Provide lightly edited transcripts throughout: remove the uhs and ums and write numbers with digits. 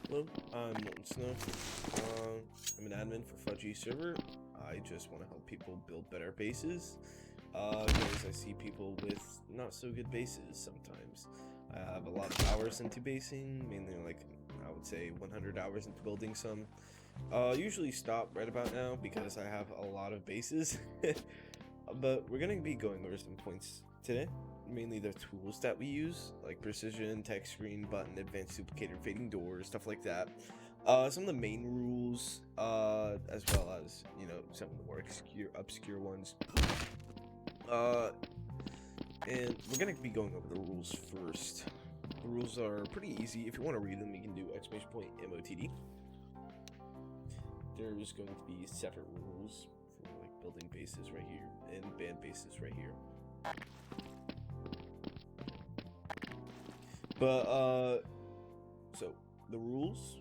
Hello, I'm Molten Snow. I'm an admin for Fudgy server. I just want to help people build better bases. Because I see people with not so good bases sometimes. I have a lot of hours into basing, mainly like I would say 100 hours into building some. Usually stop right about now because I have a lot of bases. But we're gonna be going over some points today. Mainly the tools that we use, like precision, text screen, button, advanced duplicator, fading doors, stuff like that. Some of the main rules, as well as, you know, some of the more obscure ones. And we're gonna be going over the rules first. The rules are pretty easy. If you want to read them, you can do !MOTD. There's going to be separate rules for like building bases right here and band bases right here. But so the rules,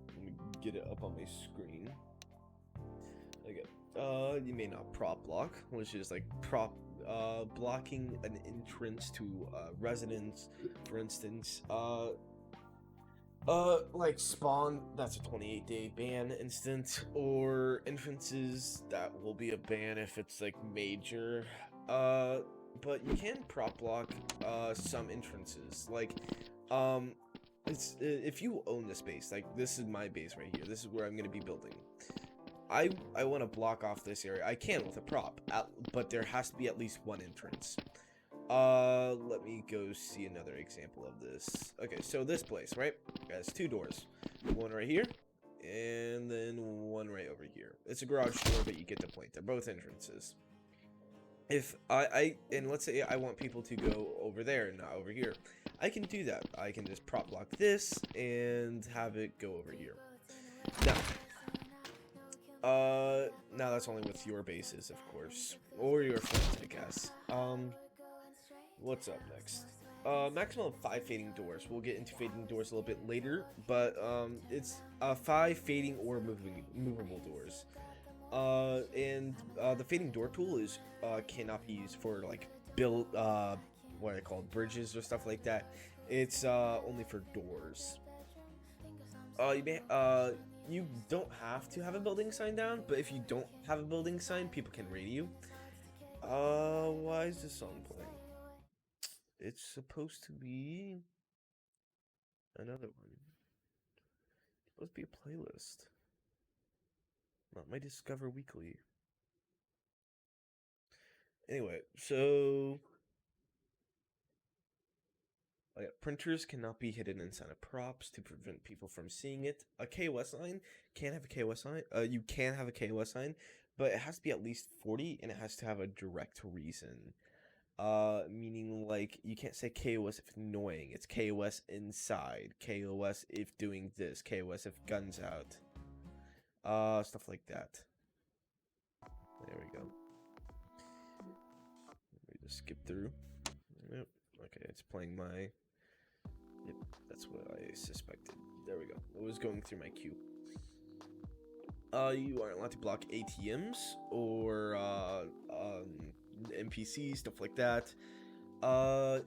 let me get it up on my screen. Okay. You may not prop block, which is like blocking an entrance to residence, for instance. Like spawn, that's a 28-day ban instant, or entrances, that will be a ban if it's like major. But you can prop block some entrances, like it's if you own the space, like this is my base right here, this is where I'm going to be building. I want to block off this area. I can with a prop, but there has to be at least one entrance. Let me go see another example of this. Okay, so this place, right, has two doors, one right here and then one right over here. It's a garage door, but you get the point, they're both entrances. If and let's say I want people to go over there and not over here, I can do that. I can just prop block this and have it go over here. Now that's only with your bases, of course, or your friends, I guess. What's up next? Maximum of 5 fading doors. We'll get into fading doors a little bit later, but it's 5 fading or movable doors. And the fading door tool is cannot be used for like build what are they called, bridges or stuff like that. It's only for doors. You don't have to have a building sign down, but if you don't have a building sign, people can raid you. Why is this song playing? It's supposed to be another one. It's supposed to be a playlist, not my Discover Weekly. Anyway, so printers cannot be hidden inside of props to prevent people from seeing it. A KOS sign can have a KOS sign. You can have a KOS sign, but it has to be at least 40, and it has to have a direct reason. Meaning like you can't say KOS if annoying. It's KOS inside. KOS if doing this. KOS if guns out. Stuff like that. There we go. Let me just skip through. Yep. Okay, it's playing my. Yep, that's what I suspected. There we go. It was going through my queue. You aren't allowed to block ATMs or NPCs, stuff like that.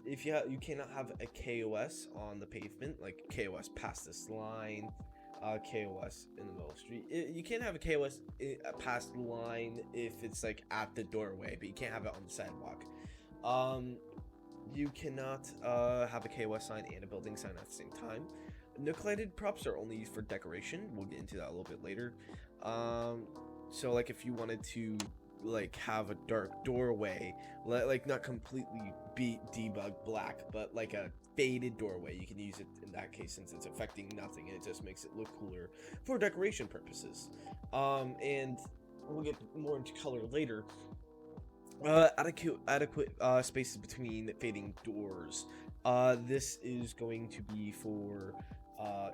If you cannot have a KOS on the pavement, like KOS past this line, KOS in the middle of the street. You can't have a KOS past the line if it's like at the doorway, but you can't have it on the sidewalk. You cannot have a KOS sign and a building sign at the same time. Nucleated props are only used for decoration. We'll get into that a little bit later. So like if you wanted to like have a dark doorway, like not completely be debug black, but like a faded doorway, you can use it in that case since it's affecting nothing and it just makes it look cooler for decoration purposes. And we'll get more into color later. Adequate spaces between fading doors. This is going to be for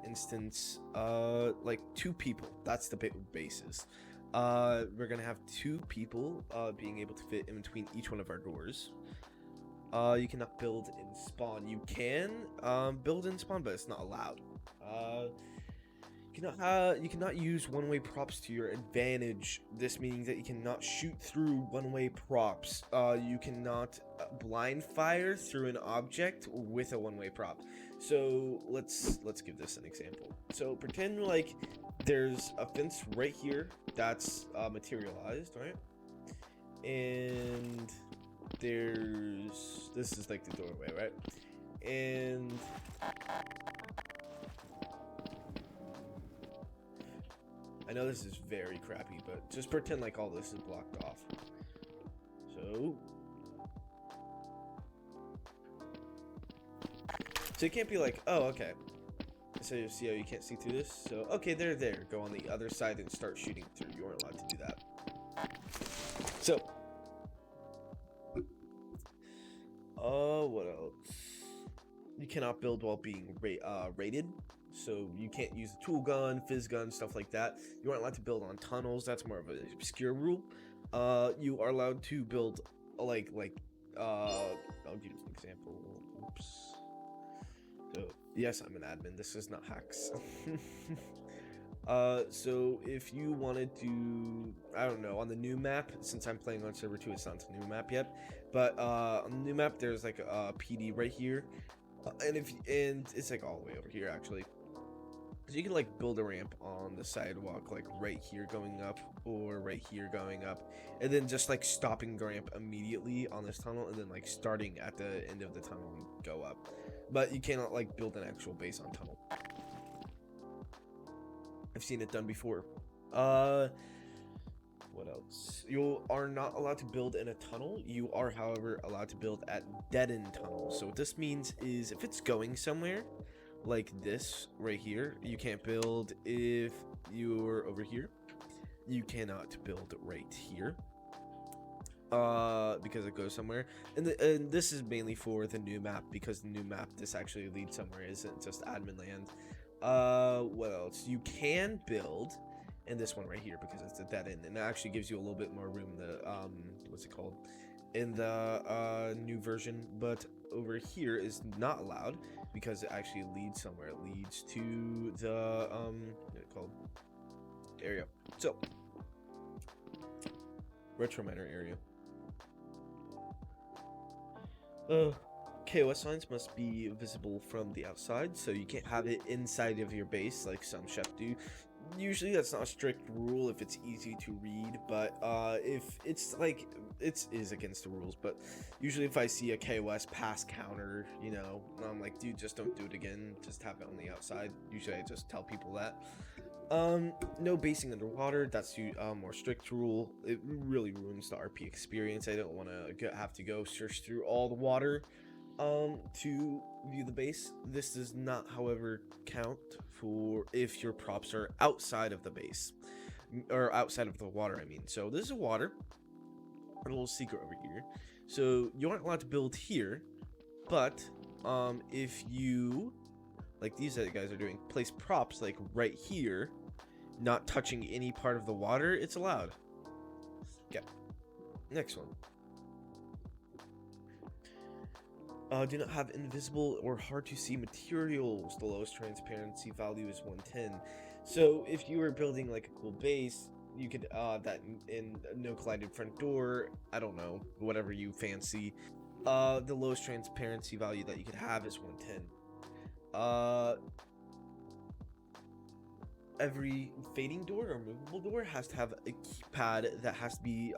instance like 2 people. That's the basis. We're gonna have 2 people being able to fit in between each one of our doors. You cannot build in spawn. You can build in spawn, but it's not allowed. You cannot use one-way props to your advantage. This meaning that you cannot shoot through one-way props. You cannot blind fire through an object with a one-way prop. So let's give this an example. So pretend like there's a fence right here that's materialized, right? And this is like the doorway, right? And I know this is very crappy, but just pretend like all this is blocked off. So you can't be like, oh, okay. So you see how you can't see through this? So, okay, they're there. Go on the other side and start shooting through. You aren't allowed to do that. So, what else? You cannot build while being raided. So you can't use a tool gun, fizz gun, stuff like that. You aren't allowed to build on tunnels. That's more of an obscure rule. You are allowed to build I'll give you an example. Oops. So yes, I'm an admin. This is not hacks. So if you wanted to, I don't know, on the new map, since I'm playing on server 2, it's not the new map yet. But on the new map, there's like a PD right here, and it's like all the way over here actually. So you can like build a ramp on the sidewalk, like right here going up, or right here going up, and then just like stopping the ramp immediately on this tunnel, and then like starting at the end of the tunnel and go up. But you cannot like build an actual base on tunnel. I've seen it done before. What else? You are not allowed to build in a tunnel. You are, however, allowed to build at dead-end tunnels. So what this means is if it's going somewhere, like this right here, you can't build. If you're over here, you cannot build right here. Because it goes somewhere, and this is mainly for the new map, because the new map, this actually leads somewhere, isn't just admin land. What else? You can build in this one right here because it's a dead end, and it actually gives you a little bit more room in the what's it called, in the new version. But over here is not allowed because it actually leads somewhere. It leads to the what's it called? There you go. So retro miner area. KOS signs must be visible from the outside, so you can't have it inside of your base like some chefs do. Usually that's not a strict rule if it's easy to read, but if it's like it is against the rules. But usually if I see a KOS pass counter, you know, I'm like, dude, just don't do it again, just have it on the outside. Usually I just tell people that. No basing underwater, that's a more strict rule. It really ruins the RP experience. I don't want to have to go search through all the water to view the base. This does not, however, count for if your props are outside of the base, or outside of the water, I mean. So this is water, a little secret over here. So you aren't allowed to build here, but if you, like these guys are doing, place props like right here, not touching any part of the water, it's allowed. Okay, next one. Do not have invisible or hard to see materials. The lowest transparency value is 110. So if you were building like a cool base, you could that in no collided front door, I don't know, whatever you fancy, the lowest transparency value that you could have is 110. Every fading door or movable door has to have a keypad that has to be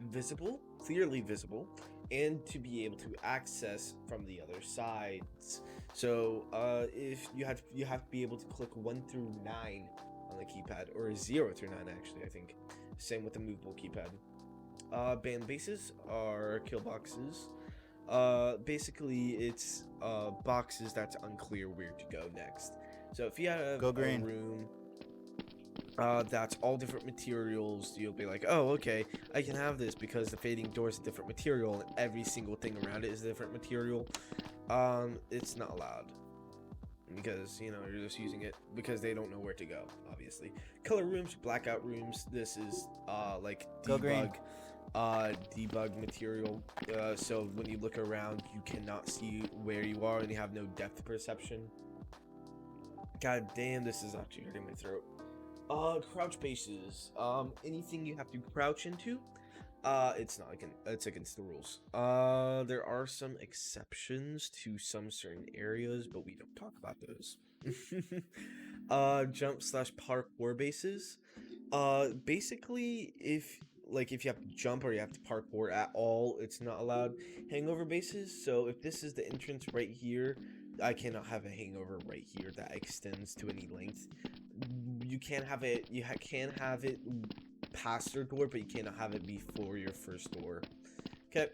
visible, clearly visible, and to be able to access from the other sides. So if you have to be able to click 1 through 9 on the keypad, or 0 through 9 actually, I think. Same with the movable keypad. Banned bases are kill boxes. Basically it's boxes that's unclear where to go next. So if you have a room that's all different materials, you'll be like, oh, okay, I can have this because the fading door is a different material and every single thing around it is a different material. It's not allowed because, you know, you're just using it because they don't know where to go, obviously. Color rooms, blackout rooms, this is like debug material. So when you look around, you cannot see where you are and you have no depth perception. God damn, this is actually hurting my throat. Crouch bases. Anything you have to crouch into, it's not it's against the rules. There are some exceptions to some certain areas, but we don't talk about those. Jump/parkour bases. Basically, if you have to jump or you have to parkour at all, it's not allowed. Hangover bases. So if this is the entrance right here, I cannot have a hangover right here that extends to any length. You can't have it. Can have it past your door, but you cannot have it before your first door. Okay.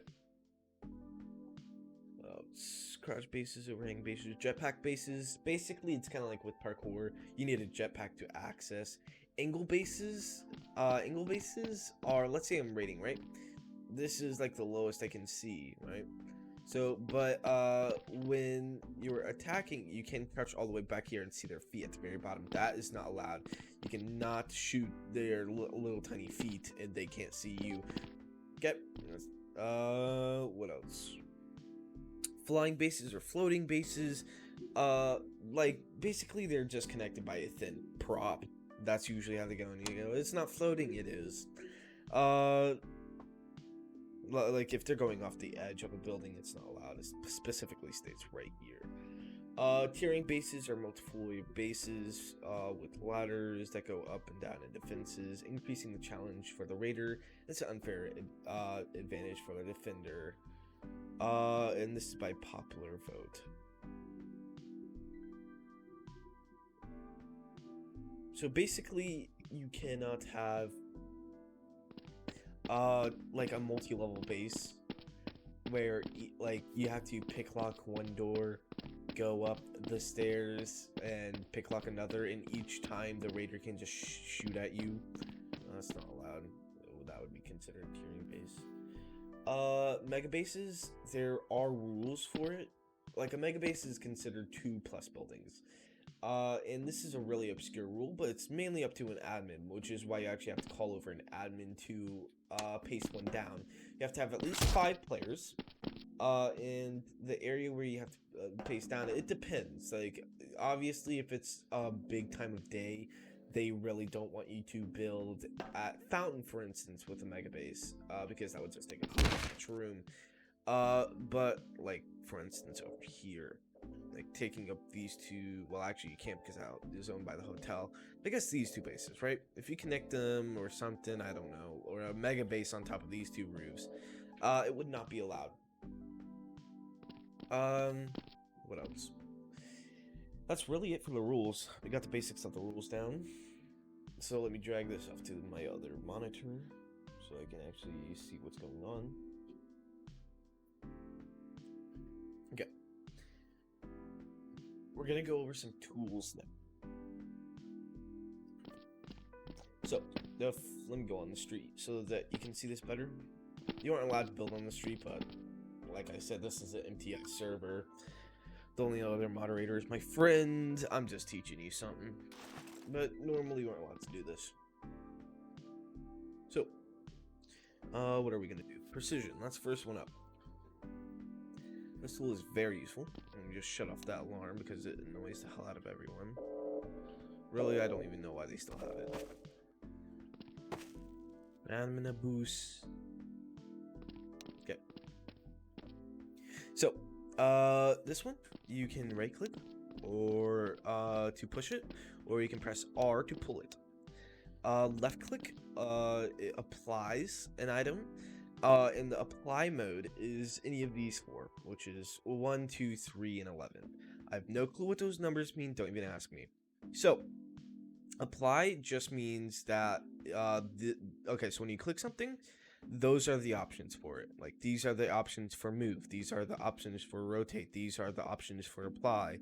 Crouch bases, overhang bases, jetpack bases. Basically, it's kind of like with parkour. You need a jetpack to access. Angle bases. Angle bases are, let's say I'm rating, right? This is like the lowest I can see, right? So, but when you're attacking, you can crouch all the way back here and see their feet at the very bottom. That is not allowed. You cannot shoot their little tiny feet, and they can't see you. Okay. What else? Flying bases or floating bases. Like basically they're just connected by a thin prop. That's usually how they go. And you go, it's not floating. It is. Like if they're going off the edge of a building, it's not allowed. It specifically states right here. Tiering bases are multiple bases with ladders that go up and down in defenses, increasing the challenge for the raider. It's an unfair advantage for the defender. And this is by popular vote. So basically, you cannot have like a multi-level base where like you have to pick lock one door, go up the stairs, and pick lock another, and each time the raider can just shoot at you. That's not allowed. That would be considered tiering base. Mega bases, there are rules for it. Like a mega base is considered 2+ buildings. And this is a really obscure rule, but it's mainly up to an admin, which is why you actually have to call over an admin to paste one down. You have to have at least 5 players. And the area where you have to paste down, it depends. Like, obviously, if it's a big time of day, they really don't want you to build at Fountain, for instance, with a mega base, because that would just take up too much room. But like, for instance, over here, like taking up these two, well, actually you can't because that is owned by the hotel. I guess these 2 bases, right? If you connect them or something, I don't know, or a mega base on top of these 2 roofs, it would not be allowed. What else? That's really it for the rules. We got the basics of the rules down. So let me drag this off to my other monitor so I can actually see what's going on. Okay. We're gonna go over some tools now. So, let me go on the street so that you can see this better. You aren't allowed to build on the street, but like I said, this is an MTX server. The only other moderator is my friend. I'm just teaching you something. But normally you aren't allowed to do this. So, what are we going to do? Precision. That's the first one up. This tool is very useful. Let me just shut off that alarm because it annoys the hell out of everyone. Really, I don't even know why they still have it. Stamina boost. Okay. So, this one, you can right click or to push it, or you can press R to pull it. Left click, it applies an item. And the apply mode is any of these 4, which is 1, 2, 3, and 11. I have no clue what those numbers mean, don't even ask me. So, apply just means that, okay, so when you click something, those are the options for it. Like, these are the options for move, these are the options for rotate, these are the options for apply,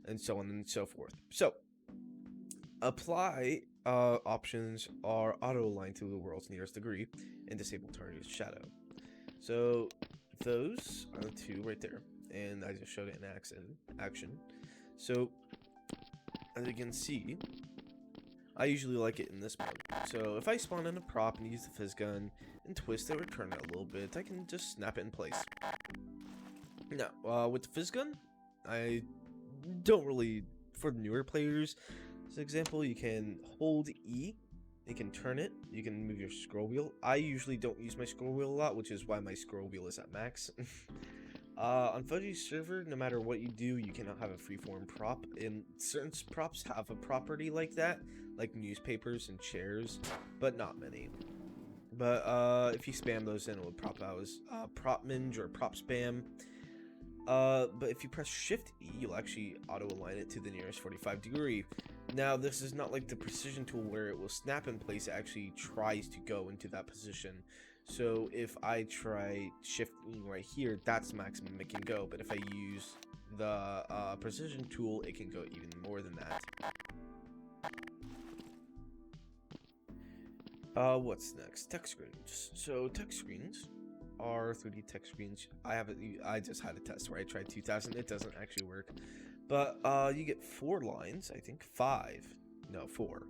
and so on and so forth. So, apply options are auto-align to the world's nearest degree and disable target's shadow. So, those are the 2 right there, and I just showed it in action. So, as you can see, I usually like it in this mode. So if I spawn in a prop and use the fizz gun and twist it or turn it a little bit, I can just snap it in place. Now, with the fizz gun, I don't really for the newer players, as an example, you can hold E, you can turn it, you can move your scroll wheel. I usually don't use my scroll wheel a lot, which is why my scroll wheel is at max. On Fudgy's server, no matter what you do, you cannot have a freeform prop, and certain props have a property like that, like newspapers and chairs, but not many. But if you spam those in, it would prop out as prop minge or prop spam. But if you press Shift E, you'll actually auto-align it to the nearest 45 degree. Now, this is not like the precision tool where it will snap in place, it actually tries to go into that position. So if I try shifting right here, that's the maximum it can go. But if I use the precision tool, it can go even more than that. What's next? Text screens. So text screens are 3D text screens. I just had a test where I tried 2000. It doesn't actually work. But you get 4 lines, I think 5. No, 4.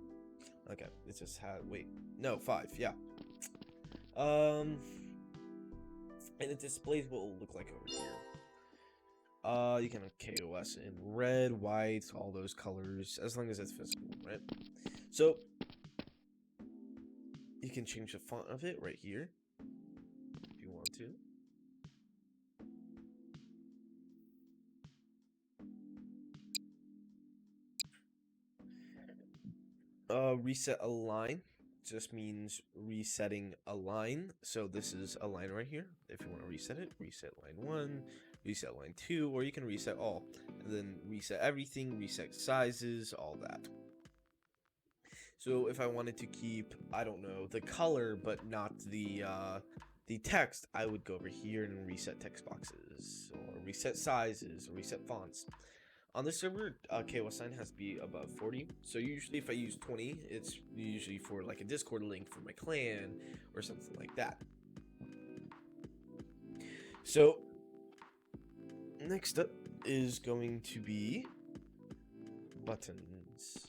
Okay, it just had 5, yeah. And it displays what it will look like over here. You can have KOS in red, white, all those colors, as long as it's visible, right? So you can change the font of it right here if you want to. Reset a line just means resetting a line. So this is a line right here. If you want to reset it, reset line 1, reset line 2, or you can reset all, and then reset everything, reset sizes, all that. So if I wanted to keep, I don't know, the color but not the text, I would go over here and reset text boxes, or reset sizes, or reset fonts. On this server, KOS sign has to be above 40. So usually if I use 20, it's usually for like a Discord link for my clan or something like that. So next up is going to be buttons.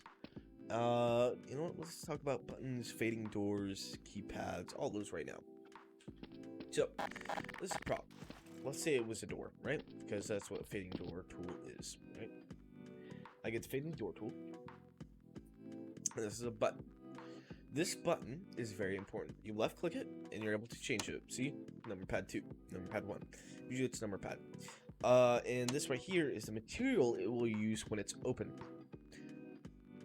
You know what? Let's talk about buttons, fading doors, keypads, all those right now. So this is a prop. Let's say it was a door, right? Because that's what fading door tool is, right? I get the fading door tool. And this is a button. This button is very important. You left click it and you're able to change it. See? Number pad 2, number pad 1. Usually it's number pad. And this right here is the material it will use when it's open.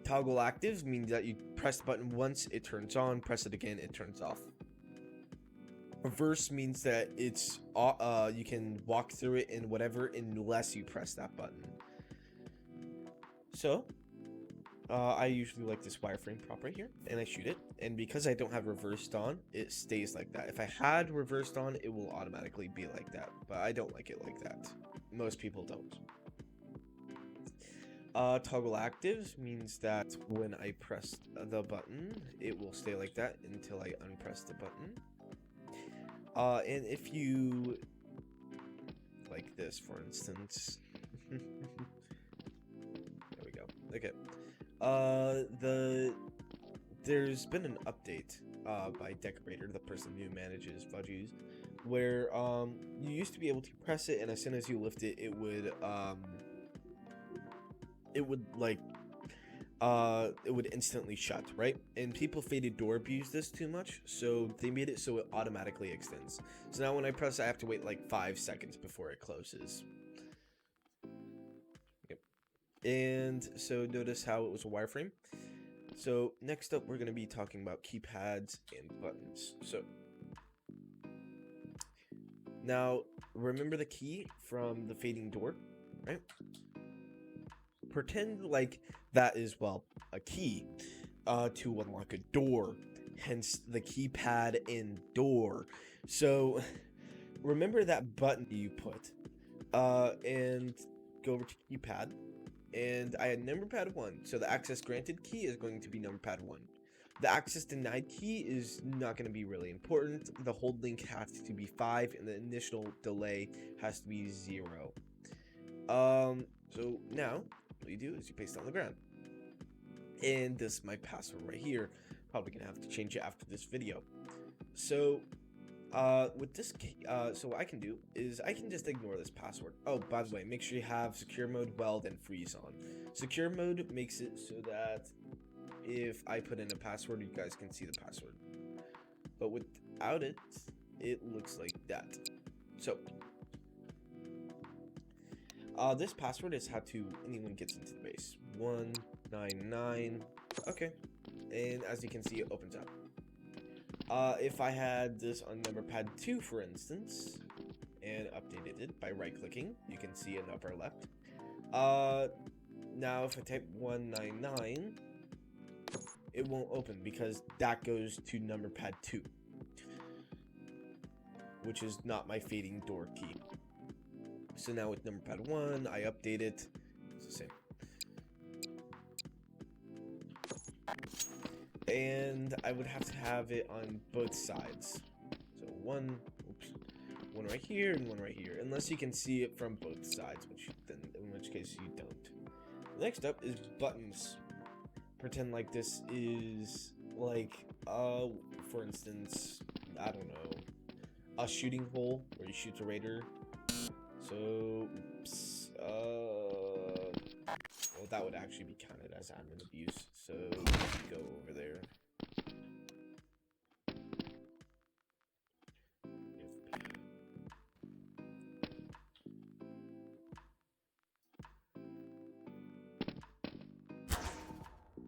Toggle active means that you press the button once, it turns on, press it again, it turns off. Reverse means that it's you can walk through it in whatever unless you press that button. So I usually like this wireframe prop right here, and I shoot it, and because I don't have reversed on, it stays like that. If I had reversed on, it will automatically be like that, but I don't like it like that. Most people don't. Toggle actives means that when I press the button, it will stay like that until I unpress the button. And if you, like this, for instance, there we go. Okay. There's been an update, by Decorator, the person who manages Fudgy's, where, you used to be able to press it, and as soon as you lift it, it would instantly shut, right? And people faded door abuse this too much, so they made it so it automatically extends. So now when I press, I have to wait like 5 seconds before it closes. Yep. And so notice how it was a wireframe. So next up, we're going to be talking about keypads and buttons. So now remember the key from the fading door, right? Pretend like that is, well, a key to unlock a door, hence the keypad in door. So remember that button you put, and go over to keypad, and I had number pad 1, so the access granted key is going to be number pad 1. The access denied key is not going to be really important. The hold link has to be 5, and the initial delay has to be 0. So now what you do is you paste it on the ground, and this is my password right here. Probably gonna have to change it after this video. So with this so what I can do is I can just ignore this password. Oh, by the way, make sure you have secure mode, weld, and freeze on. Secure mode makes it so that if I put in a password, you guys can see the password. But without it, it looks like that. So, this password is how anyone gets into the base. 199. Okay. And as you can see, it opens up. If I had this on number pad 2, for instance, and updated it by right-clicking, you can see in the upper left. Now if I type 199, it won't open because that goes to number pad 2, which is not my fading door key. So now with number pad 1, I update it. It's the same. And I would have to have it on both sides. So one right here and one right here, unless you can see it from both sides, in which case you don't. Next up is buttons. Pretend like this is like, for instance, I don't know, a shooting hole where you shoot a raider. So, oops, well, that would actually be counted as admin abuse. So, go over there.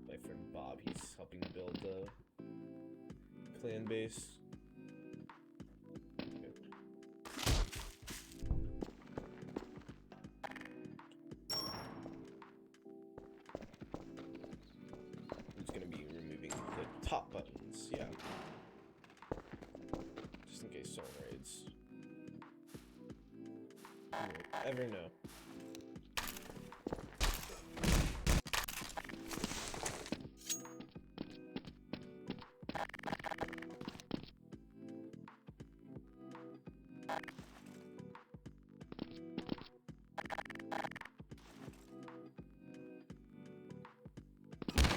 My friend Bob, he's helping build the clan base. Top buttons, yeah. Just in case someone raids. You won't ever know.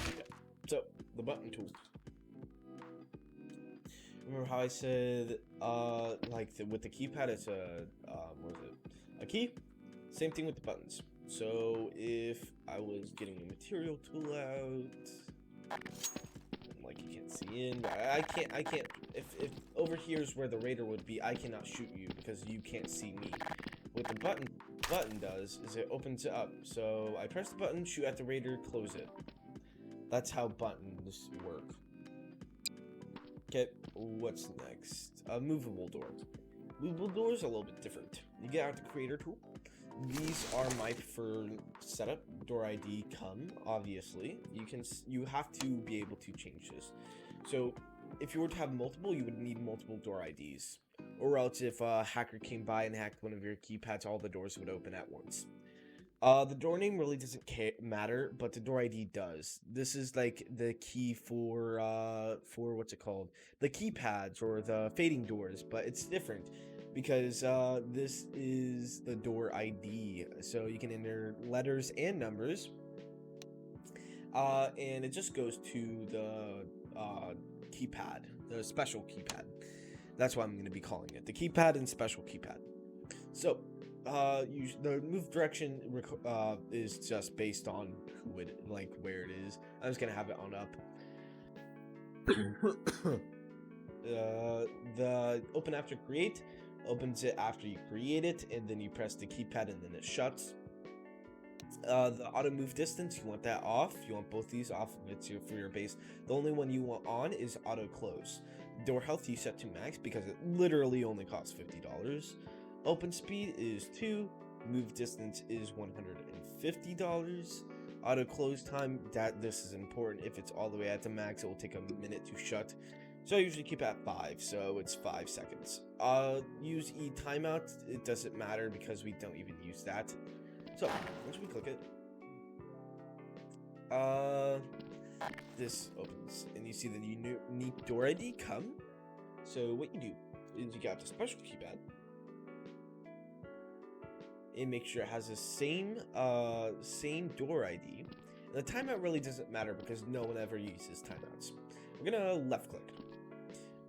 Okay. So, the button tool. Remember how I said, with the keypad, it's a, what is it? A key? Same thing with the buttons. So, if I was getting a material tool out, like you can't see in, I can't, if over here is where the raider would be, I cannot shoot you because you can't see me. What the button does is it opens it up. So, I press the button, shoot at the raider, close it. That's how buttons work. Okay, what's next? A movable door. Movable doors are a little bit different. You get out the creator tool. These are my preferred setup. Door ID come, obviously. You have to be able to change this. So if you were to have multiple, you would need multiple door IDs. Or else if a hacker came by and hacked one of your keypads, all the doors would open at once. The door name really doesn't matter, but the door ID does. This is like the key for what's it called? The keypads or the fading doors, but it's different because this is the door ID. So you can enter letters and numbers, and it just goes to the keypad, the special keypad. That's what I'm going to be calling it, the keypad and special keypad. So. The move direction is just based on where it is. I'm just gonna have it on up. The open after create opens it after you create it, and then you press the keypad and then it shuts. The auto move distance, you want that off. You want both these off if it's for your base. The only one you want on is auto close. Door health you set to max because it literally only costs $50. Open speed is 2, move distance is $150. Auto close time, this is important. If it's all the way at the max, it will take a minute to shut. So I usually keep it at 5, so it's 5 seconds. Use E timeout, it doesn't matter because we don't even use that. So once we click it, this opens and you see the unique door ID come. So what you do is you got the special keypad. And make sure it has the same door ID. And the timeout really doesn't matter because no one ever uses timeouts. We're gonna left click,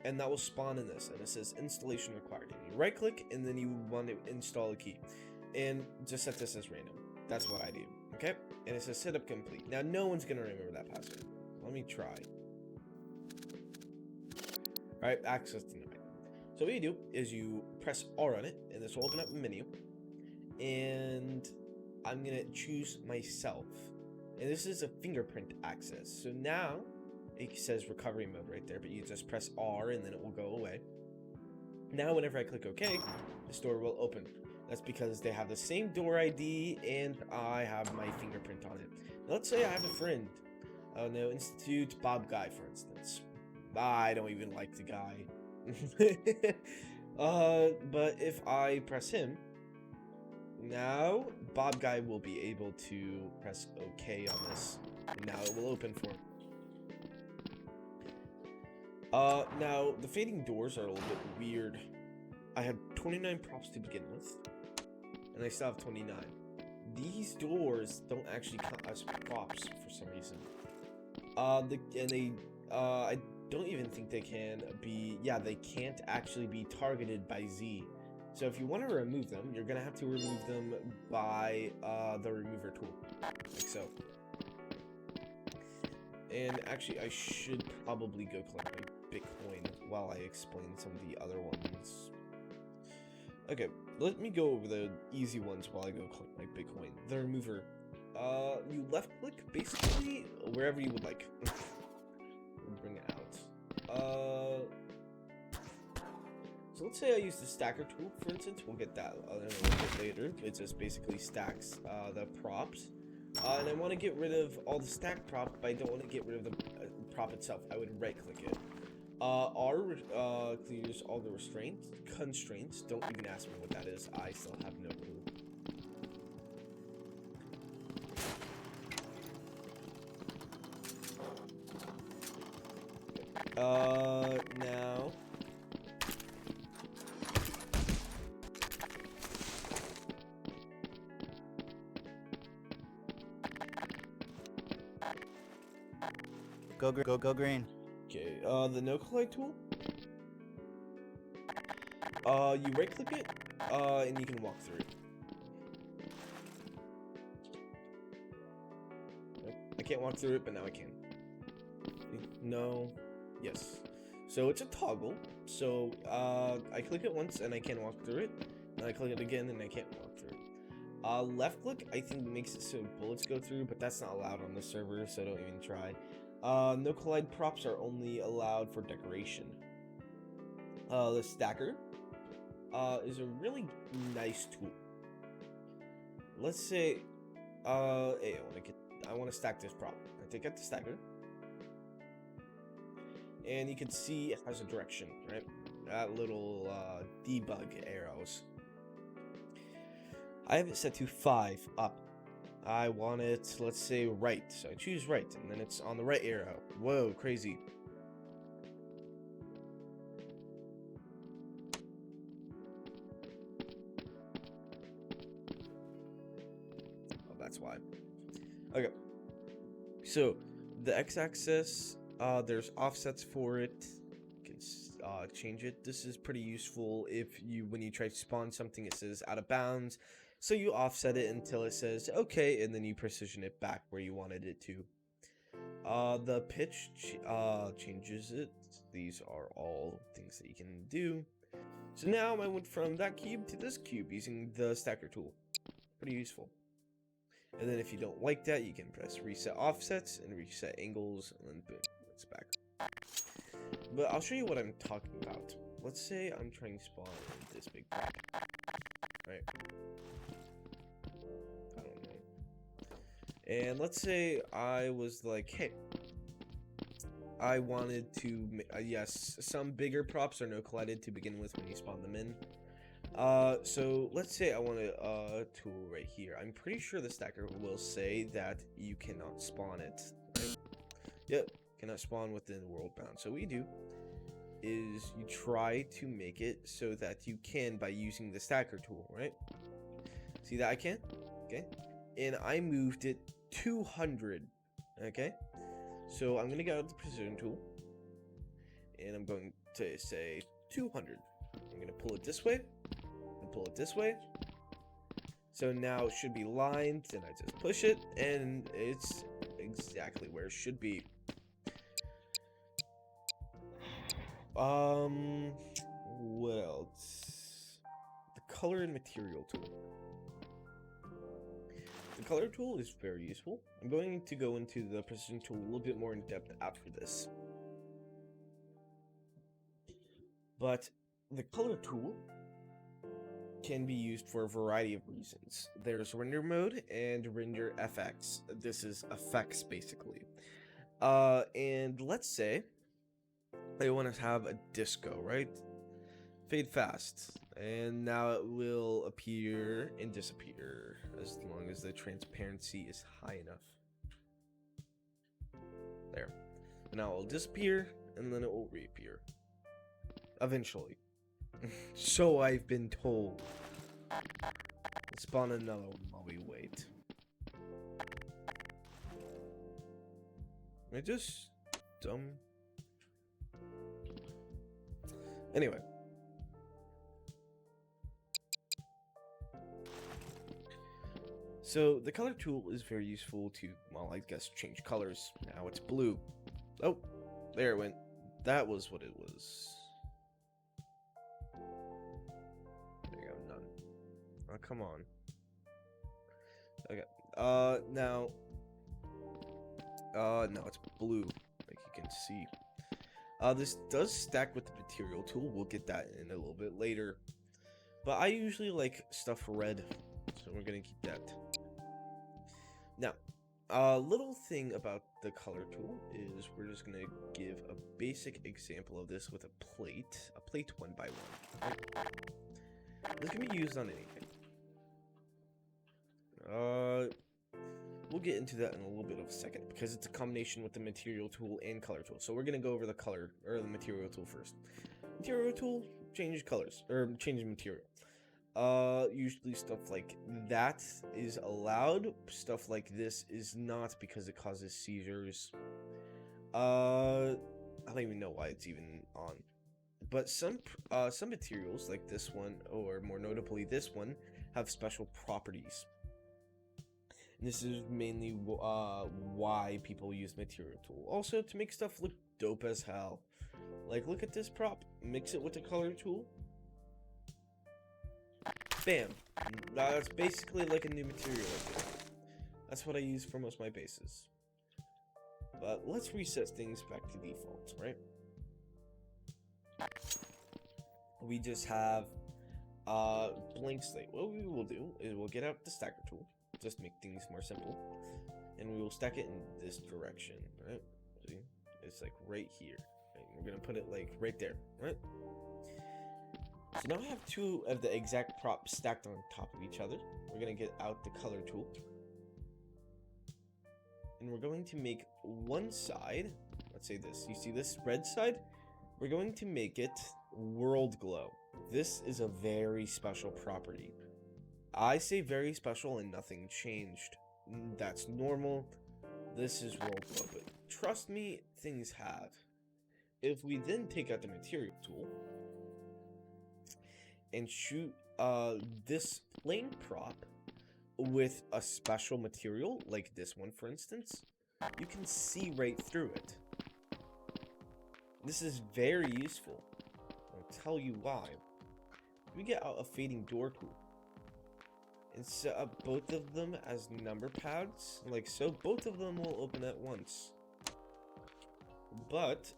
and that will spawn in this, and it says installation required. And you right click, and then you want to install a key, and just set this as random. That's what I do. Okay, and it says setup complete. Now, no one's gonna remember that password. Let me try. Alright, access denied. So what you do is you press R on it, and this will open up a menu. And I'm gonna choose myself. And this is a fingerprint access. So now, it says recovery mode right there, but you just press R and then it will go away. Now, whenever I click OK, this door will open. That's because they have the same door ID and I have my fingerprint on it. Now, let's say I have a friend. No, Institute Bob Guy, for instance. I don't even like the guy. But if I press him, now Bob Guy will be able to press OK on this. And now it will open for him. Now, the fading doors are a little bit weird. I had 29 props to begin with, and I still have 29. These doors don't actually count as props for some reason. I don't even think they can be, they can't actually be targeted by Z. So if you want to remove them, you're gonna have to remove them by, the remover tool, like so. And actually, I should probably go collect my Bitcoin while I explain some of the other ones. Okay, let me go over the easy ones while I go collect my Bitcoin. The remover. You left click basically wherever you would like. Bring it out. So let's say I use the stacker tool, for instance. We'll get that a little bit later. It just basically stacks the props. And I want to get rid of all the stacked prop, but I don't want to get rid of the prop itself. I would right-click it. R clears all the constraints. Don't even ask me what that is. I still have no clue. Now. Go green. Okay, the no collide tool. You right click it, and you can walk through it. I can't walk through it, but now I can. No. Yes. So it's a toggle. So, I click it once and I can walk through it. And I click it again and I can't walk through it. Left click, I think makes it so bullets go through, but that's not allowed on the server, so don't even try. No collide props are only allowed for decoration. The stacker is a really nice tool. Let's say, hey, I want to stack this prop. I take out the stacker, and you can see it has a direction, right? That little debug arrows. I have it set to 5 up. I want it, let's say, right. So I choose right, and then it's on the right arrow. Whoa, crazy. Oh, that's why. Okay. So, the x-axis, there's offsets for it. You can change it. This is pretty useful when you try to spawn something, it says out of bounds. So you offset it until it says okay, and then you precision it back where you wanted it to. The pitch changes it. These are all things that you can do. So now I went from that cube to this cube using the stacker tool. Pretty useful. And then if you don't like that, you can press reset offsets and reset angles, and then boom, it's back. But I'll show you what I'm talking about. Let's say I'm trying to spawn this big prop. Right. I don't know. And let's say I was like, hey, I wanted to, yes, some bigger props are no collided to begin with when you spawn them in. So let's say I want a tool right here. I'm pretty sure the stacker will say that you cannot spawn it. Right? Yep, cannot spawn within world bound. So what you do is you try to make it so that you can by using the stacker tool, right? See that I can? Okay. And I moved it 200. Okay. So I'm gonna go to the precision tool, and I'm going to say 200. I'm gonna pull it this way, and pull it this way, So now it should be lined, and I just push it, and it's exactly where it should be. What else? The color and material tool. The color tool is very useful. I'm going to go into the precision tool a little bit more in depth after this. But the color tool can be used for a variety of reasons. There's render mode and render FX. This is effects basically. And let's say I want to have a disco, right? Fade fast, and now it will appear and disappear as long as the transparency is high enough. There. Now it will disappear, and then it will reappear. Eventually. So I've been told. Let's spawn another one while we wait. I just dumb. Anyway. So the color tool is very useful to, well, I guess change colors. Now it's blue. Oh, there it went. That was what it was. There you go, none. Oh, come on. Okay. Now it's blue, like you can see. This does stack with the material tool. We'll get that in a little bit later. But I usually like stuff red, so we're gonna keep that. Now, a little thing about the color tool is we're just gonna give a basic example of this with a plate 1x1. Right? This can be used on anything. We'll get into that in a little bit of a second because it's a combination with the material tool and color tool. So we're gonna go over the color or the material tool first. Material tool changes colors or changes material. Usually stuff like that is allowed. Stuff like this is not because it causes seizures. I don't even know why it's even on. But some materials like this one, or more notably this one, have special properties. And this is mainly why people use material tool. Also to make stuff look dope as hell. Like look at this prop, mix it with the color tool. Bam. That's basically like a new material. That's what I use for most of my bases. But let's reset things back to default, right? We just have blank slate. What we will do is we'll get out the stacker tool, just make things more simple, and we will stack it in this direction, right? See? It's like right here. Right? We're gonna put it like right there, right? So now I have two of the exact props stacked on top of each other. We're gonna get out the color tool. And we're going to make one side, let's say this. You see this red side? We're going to make it world glow. This is a very special property. I say very special and nothing changed. That's normal. This is world glow, but trust me, things have. If we then take out the material tool, and shoot this plain prop with a special material, like this one for instance, you can see right through it. This is very useful. I'll tell you why. We get out a fading door tool and set up both of them as number pads, like so. Both of them will open at once. But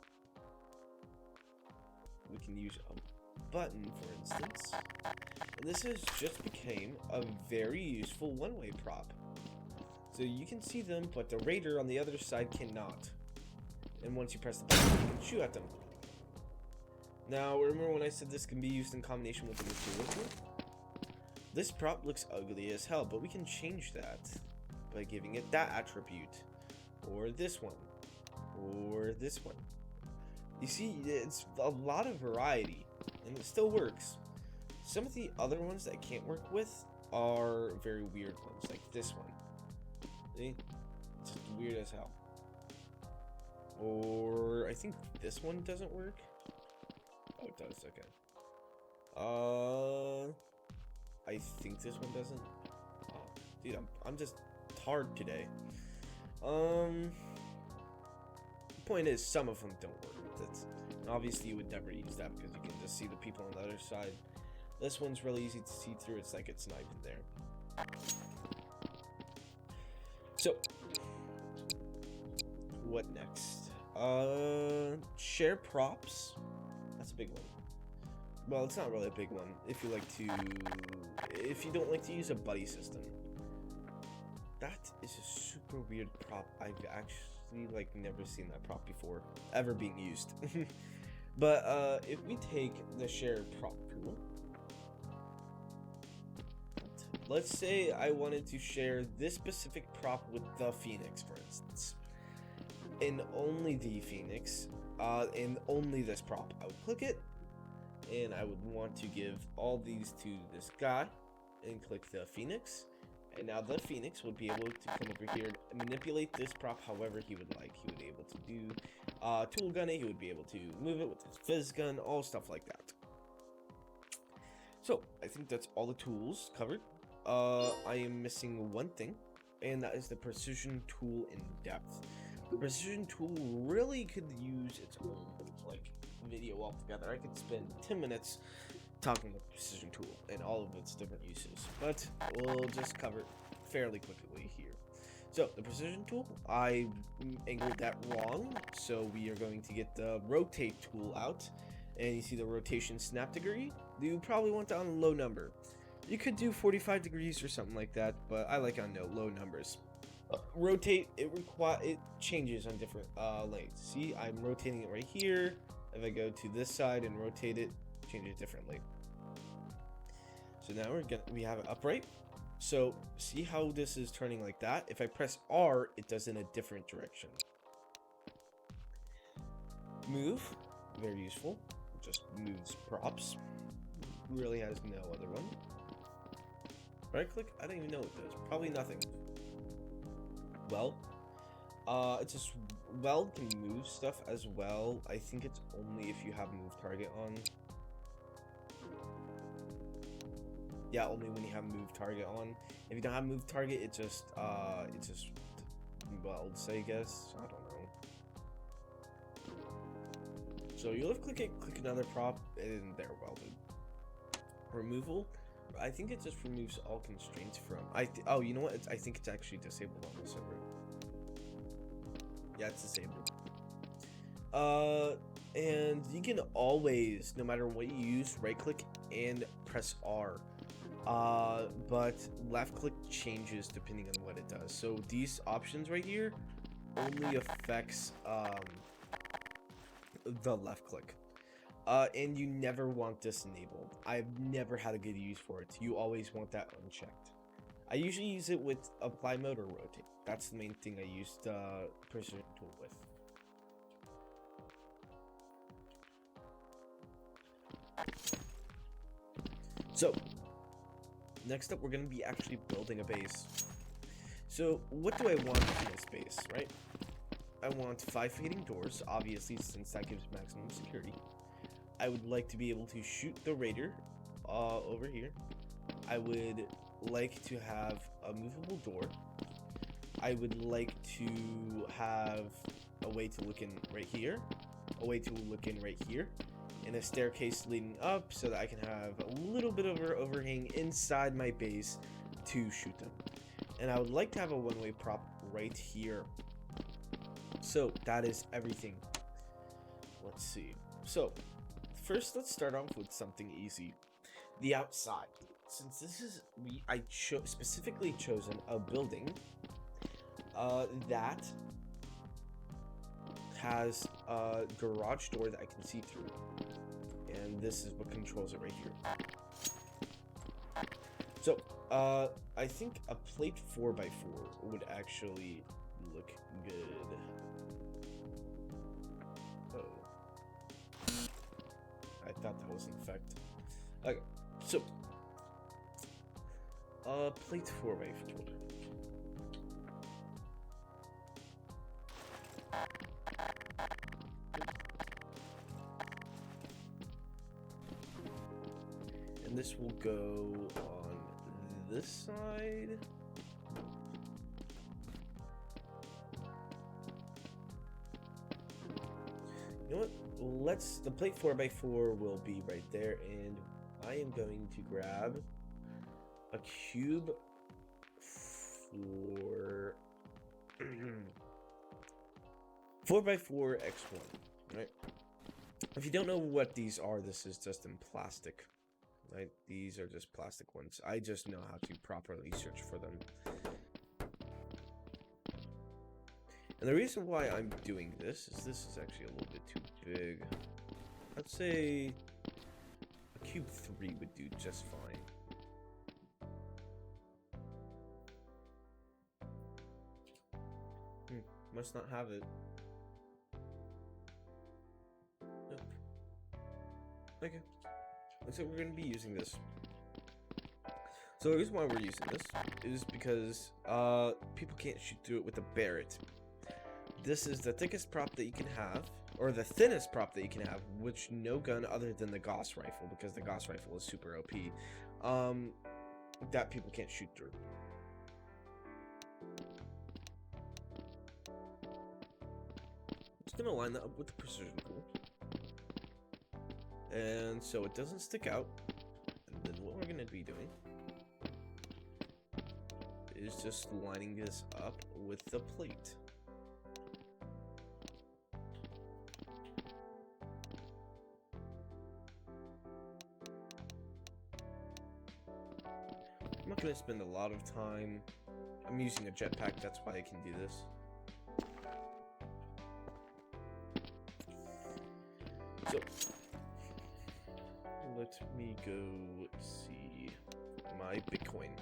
we can use a button, for instance, and this has just became a very useful one-way prop. So you can see them, but the raider on the other side cannot. And once you press the button, you can shoot at them. Now, remember when I said this can be used in combination with the material tool? This prop looks ugly as hell, but we can change that by giving it that attribute, or this one, or this one. You see, it's a lot of variety, and it still works. Some of the other ones that I can't work with are very weird ones, like this one. See? It's just weird as hell. Or I think this one doesn't work. Oh, it does. Okay. I think this one doesn't. Dude, I'm just hard today. Point is, some of them don't work. That's obviously you would never use that because you can just see the people on the other side. This one's really easy to see through. It's like it's not even there. So, what next? Share props. That's a big one. Well, it's not really a big one. If you don't like to use a buddy system. That is a super weird prop. I've actually never seen that prop before ever being used. But if we take the share prop tool, let's say I wanted to share this specific prop with the Phoenix, for instance, and only the Phoenix, and only this prop. I would click it, and I would want to give all these to this guy, and click the Phoenix. And now the Phoenix would be able to come over here and manipulate this prop however he would like. He would be able to do tool gun it. He would be able to move it with his fizz gun, all stuff like that. So I think that's all the tools covered. I am missing one thing, and that is the precision tool in depth. The precision tool really could use its own video altogether. I could spend 10 minutes talking about the precision tool and all of its different uses, but we'll just cover it fairly quickly here. So the precision tool, I angled that wrong, so we are going to get the rotate tool out, and you see the rotation snap degree. You probably want that on a low number. You could do 45 degrees or something like that, but I like on low numbers. Rotate, it changes on different lengths. See, I'm rotating it right here. If I go to this side and rotate it, change it differently. So now we have it upright. So see how this is turning like that? If I press R, it does in a different direction. Move, very useful. Just moves props. Really has no other one. Right click, I don't even know what it does. Probably nothing. Weld. It's just weld can move stuff as well. I think it's only if you have move target on. Yeah, only when you have move target on. If you don't have move target, it just welds, I guess. I don't know. So you left click it, click another prop, and they're welded. Removal. I think it just removes all constraints from. Oh, you know what? I think it's actually disabled on the server. Yeah, it's disabled. And you can always, no matter what you use, right click and press R. But left click changes depending on what it does. So these options right here only affects the left click. And you never want this enabled. I've never had a good use for it. You always want that unchecked. I usually use it with apply mode or rotate. That's the main thing I use the precision tool with. So next up, we're going to be actually building a base. So what do I want in this base, right? I want 5 fading doors, obviously, since that gives maximum security. I would like to be able to shoot the raider over here. I would like to have a movable door. I would like to have a way to look in right here, a way to look in right here, and a staircase leading up so that I can have a little bit of an overhang inside my base to shoot them. And I would like to have a one-way prop right here. So that is everything. Let's see. So first, let's start off with something easy. The outside. Since this is I specifically chosen a building that has a garage door that I can see through, and this is what controls it right here. So I think a plate 4x4 would actually look good. Oh, I thought that was infect. Okay, so plate 4x4. And this will go on this side. You know what? The plate 4x4 will be right there, and I am going to grab a cube for 4x4 x1, right? If you don't know what these are, this is just in plastic, right? These are just plastic ones. I just know how to properly search for them. And the reason why I'm doing this is actually a little bit too big. I'd say a cube 3 would do just fine. Must not have it. Nope. Okay. Looks like we're going to be using this. So the reason why we're using this is because people can't shoot through it with a Barrett. This is the thickest prop that you can have, or the thinnest prop that you can have, which no gun other than the Gauss rifle, because the Gauss rifle is super OP, that people can't shoot through. Just gonna line that up with the precision tool, and so it doesn't stick out. And then what we're gonna be doing is just lining this up with the plate. I'm not going to spend a lot of time. I'm using a jetpack, that's why I can do this. So, let me go see my Bitcoin.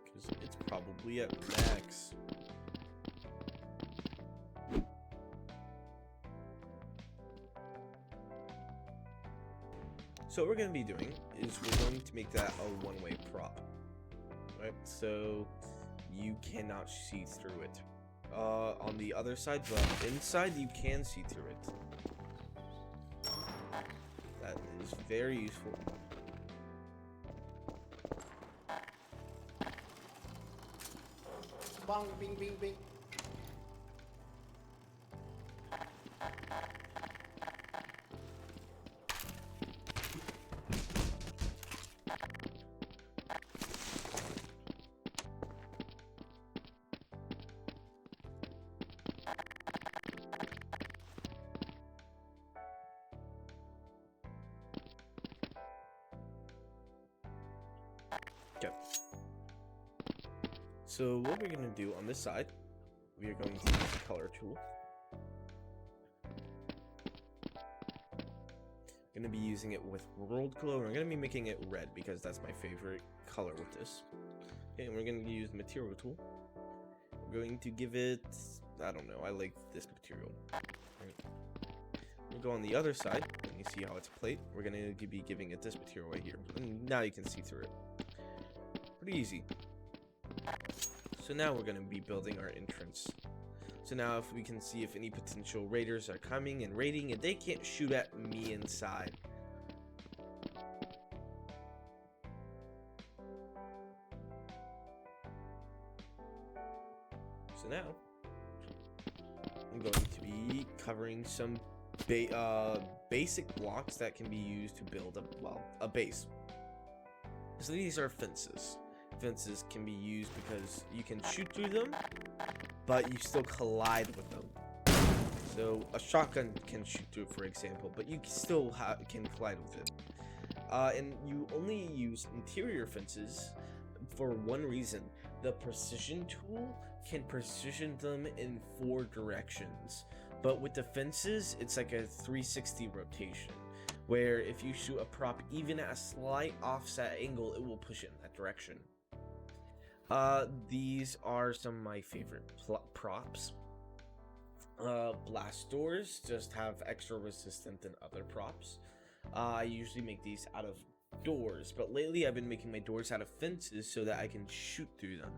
Because it's probably at max. So what we're going to be doing is we're going to make that a one-way prop, right? So you cannot see through it. On the other side, but inside you can see through it. That is very useful. Bang, bing, bing, bing. Okay. So what we're going to do on this side, we are going to use the color tool. Going to be using it with world glow. We're going to be making it red because that's my favorite color with this. Okay, and we're going to use the material tool. We're going to give it, I don't know, I like this material. We'll go on the other side, and you see how it's a plate. We're going to be giving it this material right here. And now you can see through it. Pretty easy. So now we're going to be building our entrance. So now if we can see if any potential raiders are coming and raiding, and they can't shoot at me inside. So now I'm going to be covering some basic blocks that can be used to build a base. So these are fences. Fences can be used because you can shoot through them, but you still collide with them. So a shotgun can shoot through, for example, but you still can collide with it. And you only use interior fences for one reason. The precision tool can precision them in 4 directions, but with the fences, it's like a 360 rotation, where if you shoot a prop even at a slight offset angle, it will push it in that direction. These are some of my favorite props. Blast doors just have extra resistant than other props. I usually make these out of doors, but lately I've been making my doors out of fences so that I can shoot through them.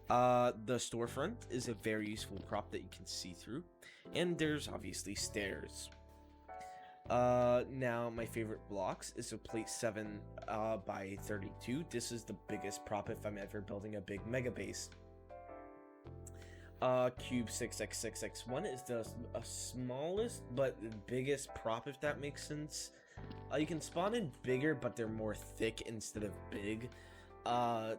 The storefront is a very useful prop that you can see through, and there's obviously stairs. Now my favorite blocks is a plate 7 by 32. This is the biggest prop if I'm ever building a big mega base. cube 6x6x1 is the smallest but biggest prop, if that makes sense. You can spawn in bigger, but they're more thick instead of big. Cube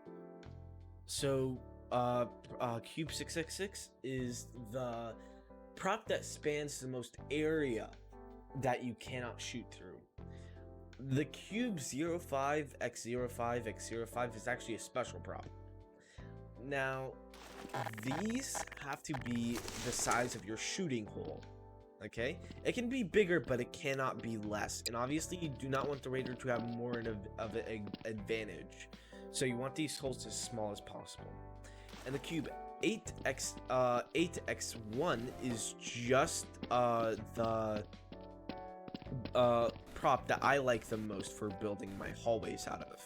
6x6 is the prop that spans the most area that you cannot shoot through. The cube 05x05x05 is actually a special prop. Now, these have to be the size of your shooting hole. Okay, it can be bigger, but it cannot be less. And obviously, you do not want the raider to have more of an advantage. So you want these holes as small as possible. And the cube 8x1 is just the prop that I like the most for building my hallways out of.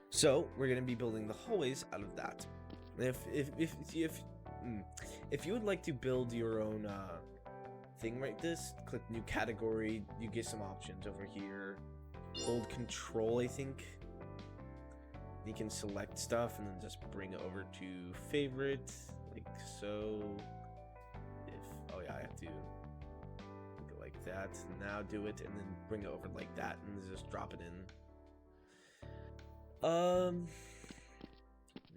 So we're gonna be building the hallways out of that. If you would like to build your own thing like this, click new category. You get some options over here. Hold control, I think. You can select stuff and then just bring it over to favorite, like so. Oh yeah, I have to go like that. Now do it and then bring it over like that and just drop it in.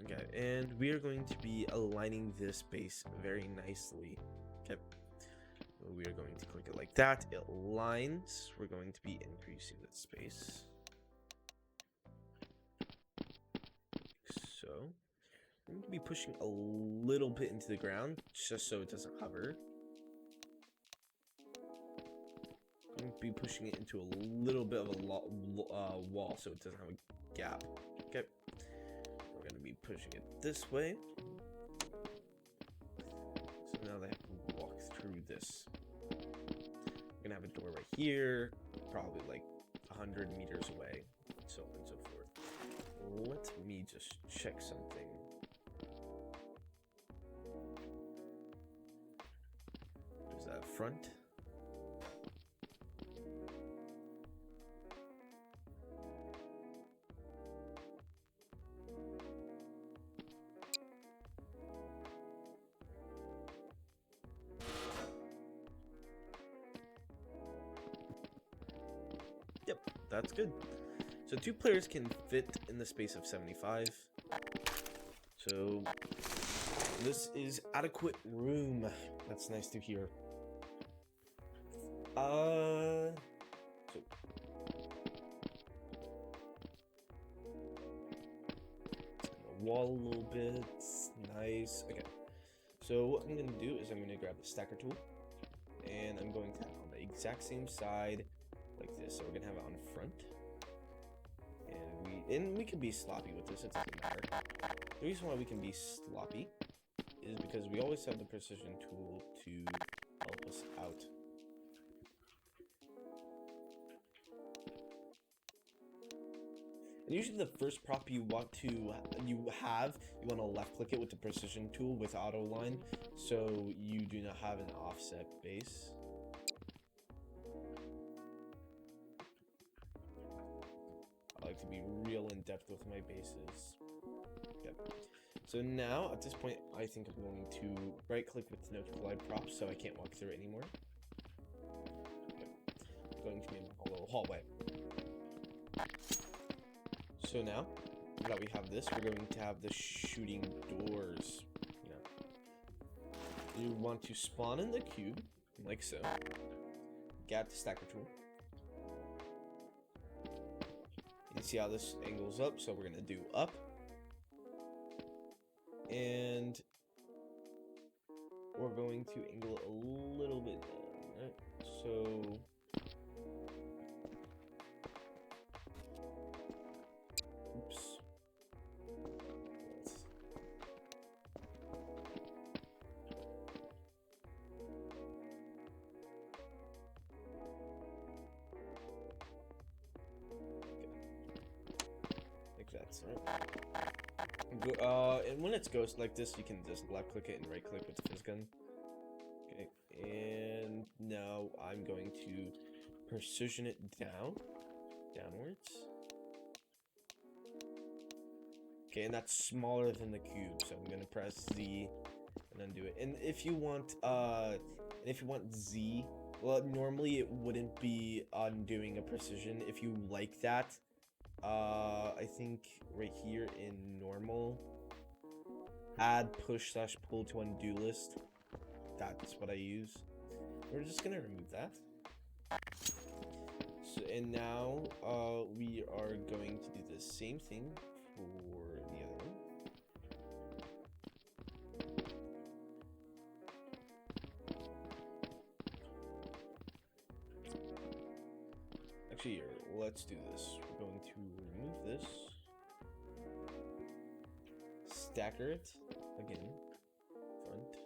Okay, and we are going to be aligning this base very nicely. Okay, we are going to click it like that. It aligns. We're going to be increasing the space. So, I'm going to be pushing a little bit into the ground just so it doesn't hover. I'm going to be pushing it into a little bit of a wall so it doesn't have a gap. Okay. We're going to be pushing it this way. So now they have to walk through this. We're going to have a door right here, probably like 100 meters away, so on and so forth. Let me just check something. Is that front? Yep, that's good. So 2 players can fit in the space of 75. So this is adequate room. That's nice to hear. So the wall a little bit. Nice. Okay. So what I'm gonna do is I'm gonna grab the stacker tool and I'm going to have it on the exact same side like this. So we're gonna have it on front. And we can be sloppy with this, it doesn't matter. The reason why we can be sloppy is because we always have the precision tool to help us out. And usually the first prop you want to left click it with the precision tool with auto line, so you do not have an offset base. I like to be real in depth with my bases. Okay. So now at this point I think I'm going to right click with no collide prop so I can't walk through it anymore. Okay. I'm going to be in a little hallway. So now that we have this, we're going to have the shooting doors. You want to spawn in the cube, like so. Get the stacker tool. You see how this angles up, so we're gonna do up. And we're going to angle it a little bit down, right? So oops. Like that, right? And when it's ghost like this, you can just left click it and right click with the fizz gun. Okay, and now I'm going to precision it downwards. Okay, and that's smaller than the cube, so I'm gonna press Z and undo it. And if you want Z, well, normally it wouldn't be undoing a precision. If you like that, I think right here in normal, add push/pull to undo list. That's what I use. We're just gonna remove that. So, and now we are going to do the same thing for the other one. Actually, here, let's do this. We're going to remove this, stacker it again, front.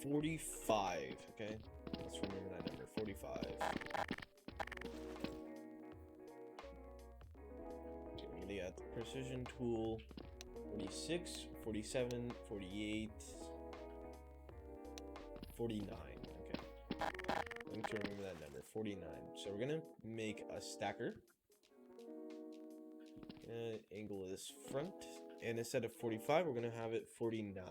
$45, okay? Let's remember that number, 45. Okay, we're gonna get the precision tool, 46, 47, 48, 49, okay. I'm going to remember that number, 49. So we're gonna make a stacker. Angle this front, and instead of 45, we're gonna have it 49.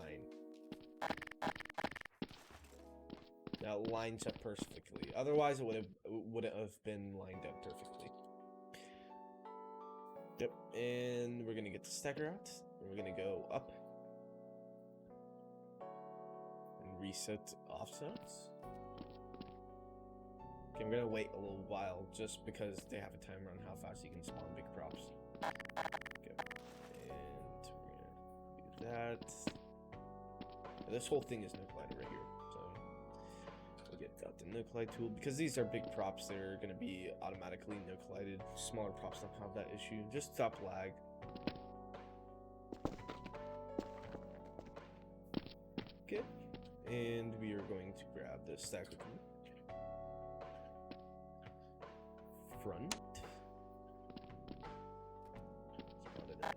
That lines up perfectly. Otherwise, it wouldn't have been lined up perfectly. Yep, and we're gonna get the stacker out. And we're gonna go up and reset offsets. Okay, I'm gonna wait a little while just because they have a timer on how fast you can spawn big props. Okay, and we're gonna do that. And this whole thing is no collider right here. Get out the no collide tool because these are big props. They're going to be automatically no collided. Smaller props don't have that issue. Just stop lag. Okay, and we are going to grab the stacker tool, front, spot it out.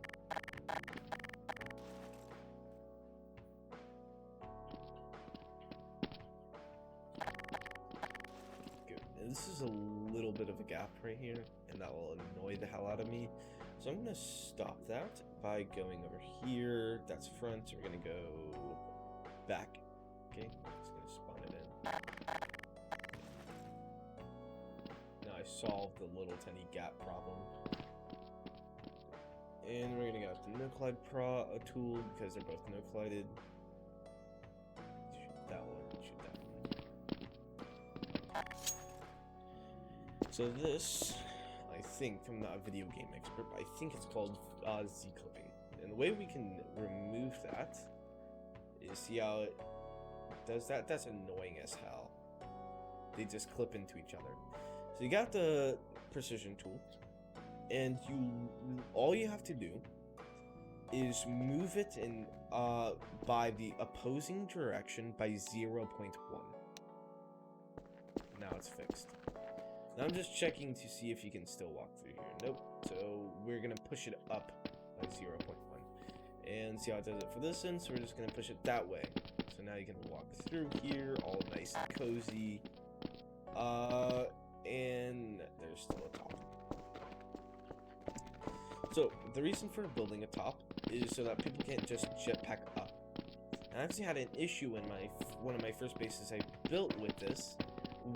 This is a little bit of a gap right here, and that will annoy the hell out of me. So I'm gonna stop that by going over here. That's front, so we're gonna go back. Okay, just gonna spawn it in. Now I solved the little tiny gap problem. And we're gonna get the no collide tool because they're both no collided. Shoot that one, shoot that one. So this, I think, I'm not a video game expert, but I think it's called Z-clipping. And the way we can remove that is, see how it does that? That's annoying as hell. They just clip into each other. So you got the precision tool, and all you have to do is move it in by the opposing direction by 0.1. Now it's fixed. Now I'm just checking to see if you can still walk through here. Nope. So we're gonna push it up by 0.1. And see how it does it for this end. So we're just gonna push it that way. So now you can walk through here, all nice and cozy. And there's still a top. So the reason for building a top is so that people can't just jetpack up. I actually had an issue in one of my first bases I built with this,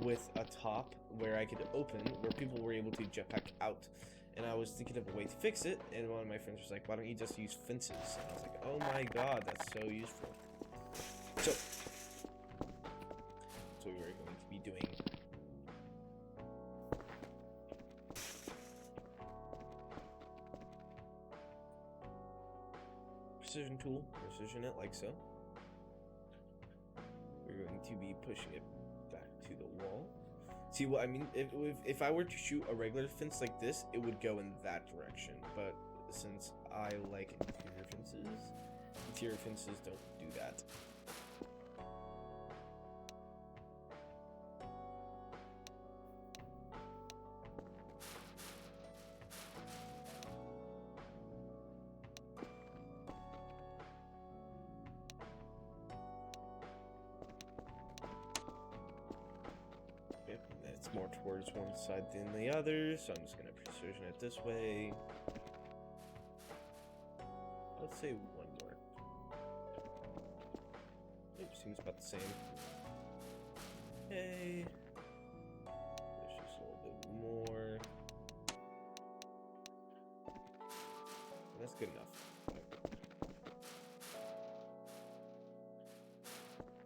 with a top where I could open, where people were able to jetpack out. And I was thinking of a way to fix it, and one of my friends was like, why don't you just use fences? And I was like, oh my god, that's so useful. So, that's what we were going to be doing. Precision tool, precision it like so. We're going to be pushing it back to the wall. See what I mean? If I were to shoot a regular fence like this, it would go in that direction. But since I like interior fences don't do that. more towards one side than the other, so I'm just gonna precision it this way. Let's say one more. It seems about the same. Okay. There's just a little bit more. That's good enough.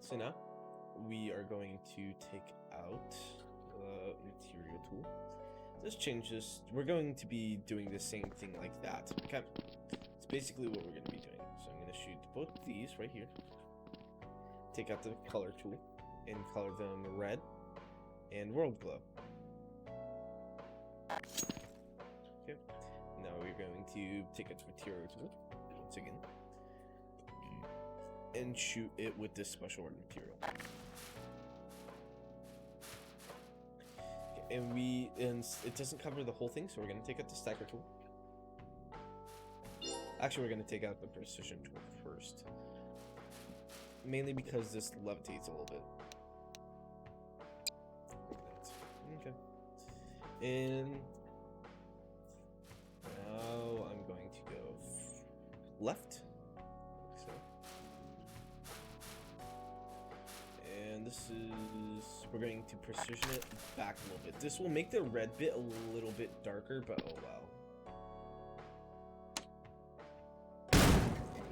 So now we are going to take out the material tool. This changes. We're going to be doing the same thing like that. Okay. It's basically what we're going to be doing. So I'm going to shoot both these right here. Take out the color tool and color them red and world glow. Okay. Now we're going to take out the material tool once again and shoot it with this special red material. Okay, and it doesn't cover the whole thing, so we're going to take out the stacker tool. Actually, we're going to take out the precision tool first, mainly because this levitates a little bit. Okay. And now I'm going to go left. Like so. And this is, we're going to precision it back a little bit. This will make the red bit a little bit darker, but oh wow.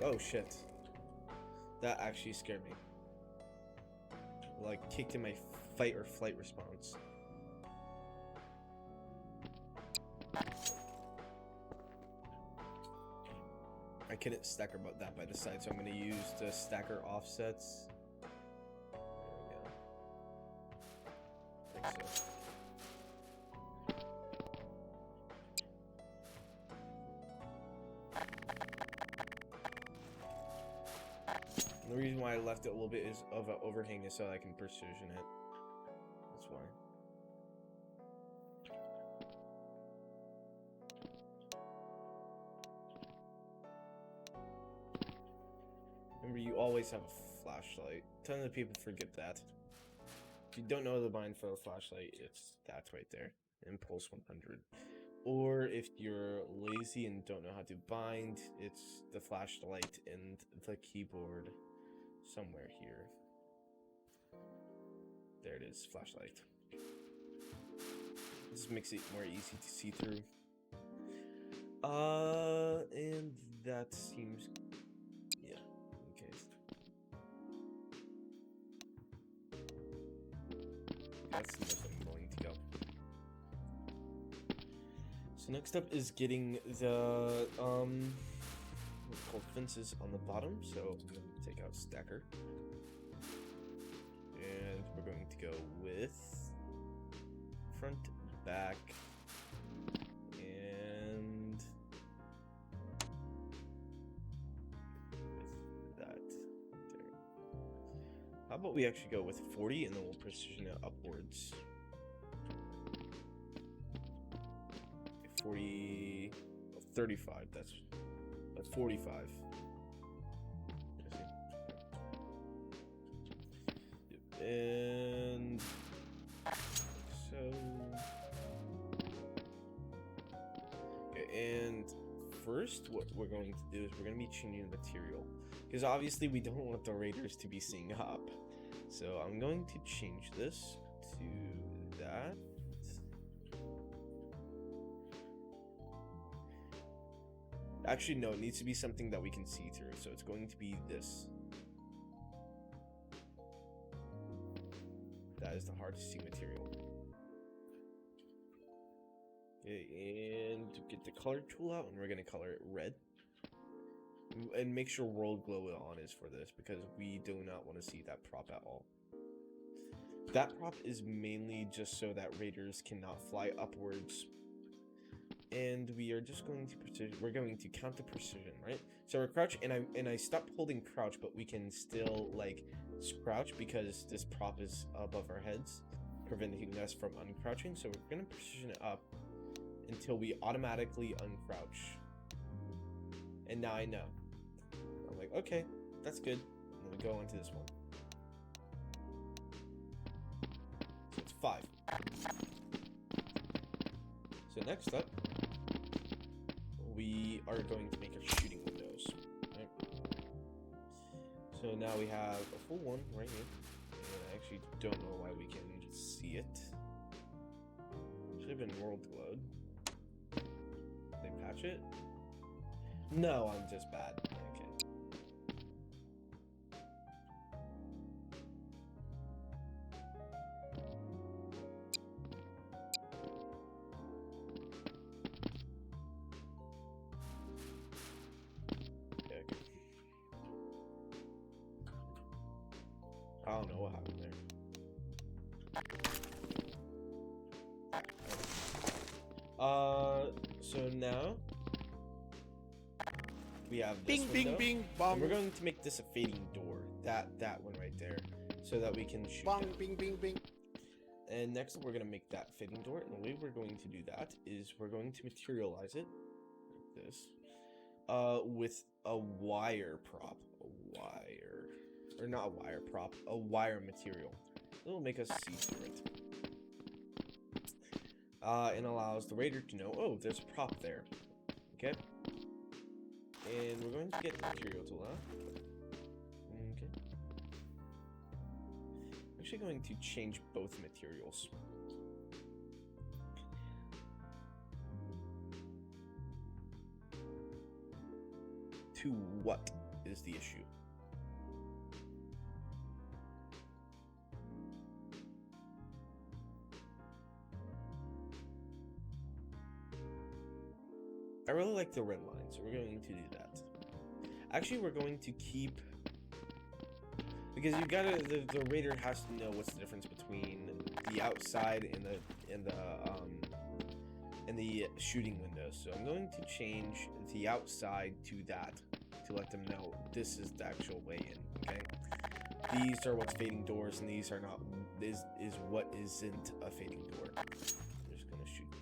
Oh shit. That actually scared me. Like, kicked in my fight or flight response. I couldn't stacker that by the side, so I'm going to use the stacker offsets. There we go. Like so. The reason why I left it a little bit is of an overhang is so I can precision it. That's why. Remember, you always have a flashlight. A ton of people forget that. If you don't know the bind for a flashlight, that's right there. Impulse 100. Or if you're lazy and don't know how to bind, it's the flashlight and the keyboard somewhere here. There it is, flashlight. This makes it more easy to see through. And that seems, yeah, okay. That's the most I'm going to go. So next up is getting the what's called fences on the bottom. So I'm going to take out stacker, and we're going to go with front, back, and with that there. How about we actually go with 40 and then we'll precision it upwards. 40, 35, that's 45. And so, okay, and first what we're going to do is we're going to be changing the material, because obviously we don't want the raiders to be seeing up. So I'm going to change this to that. Actually, no, it needs to be something that we can see through, so it's going to be this. That is the hard to see material. Okay, and get the color tool out, and we're going to color it red. And make sure world glow on is for this, because we do not want to see that prop at all. That prop is mainly just so that raiders cannot fly upwards. And we are just going to precision. We're going to count the precision, right? So we're crouch, and I stopped holding crouch, but we can still like crouch because this prop is above our heads, preventing us from uncrouching. So we're gonna precision it up until we automatically uncrouch. And now I know. I'm like, okay, that's good. And then we go on to this one. So it's 5. next up, we are going to make our shooting windows. Right? So now we have a full one right here. And I actually don't know why we can't see it. Should have been world glowed. Did they patch it? No, I'm just bad. Okay. I don't know what happened there. So now we have this window, bing, bong. and we're going to make this a fading door. That one right there, so that we can shoot Bong, down. bing, bing, bing. And next, we're gonna make that fading door, and the way we're going to do that is we're going to materialize it like this, with a wire prop, or not a wire prop, a wire material. It'll make us see through it. And allows the raider to know, oh, there's a prop there. Okay. And we're going to get the material tool out. Okay. I'm actually going to change both materials. To what is the issue? I really like the red line, so we're going to do that. Actually, we're going to keep, because you gotta, the raider has to know what's the difference between the outside and the shooting window. So I'm going to change the outside to that to let them know this is the actual way in. Okay, these are what's fading doors, and these are not. Is what isn't a fading door.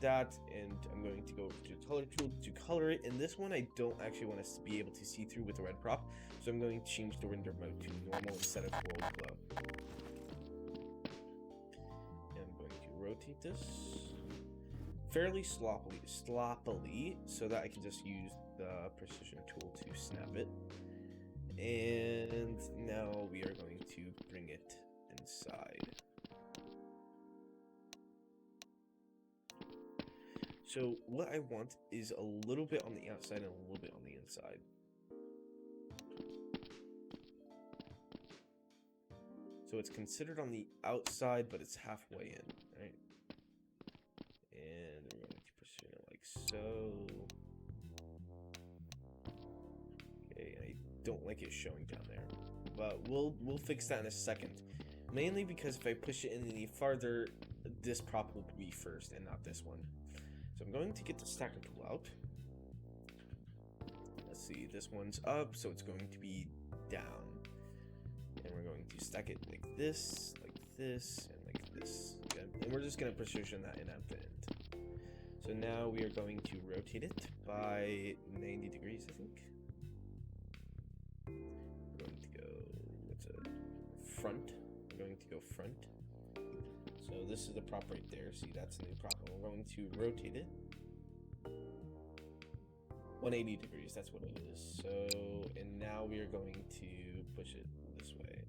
That, and I'm going to go to the color tool to color it. In this one, I don't actually want us to be able to see through with the red prop, so I'm going to change the render mode to normal instead of world glow. And I'm going to rotate this fairly sloppily, so that I can just use the precision tool to snap it. And now we are going to bring it inside. So what I want is a little bit on the outside and a little bit on the inside. So it's considered on the outside, but it's halfway in, right? And we're going to position it like so. Okay, I don't like it showing down there, but we'll fix that in a second. Mainly because if I push it in any farther, this prop will be first and not this one. So I'm going to get the stacker tool out. Let's see, this one's up, so it's going to be down. And we're going to stack it like this, and like this. Okay? And we're just going to position that in at the end. So now we are going to rotate it by 90 degrees, I think. We're going to go, front. We're going to go front. So this is the prop right there. See, that's the new prop. And we're going to rotate it 180 degrees. That's what it is. So, and now we are going to push it this way.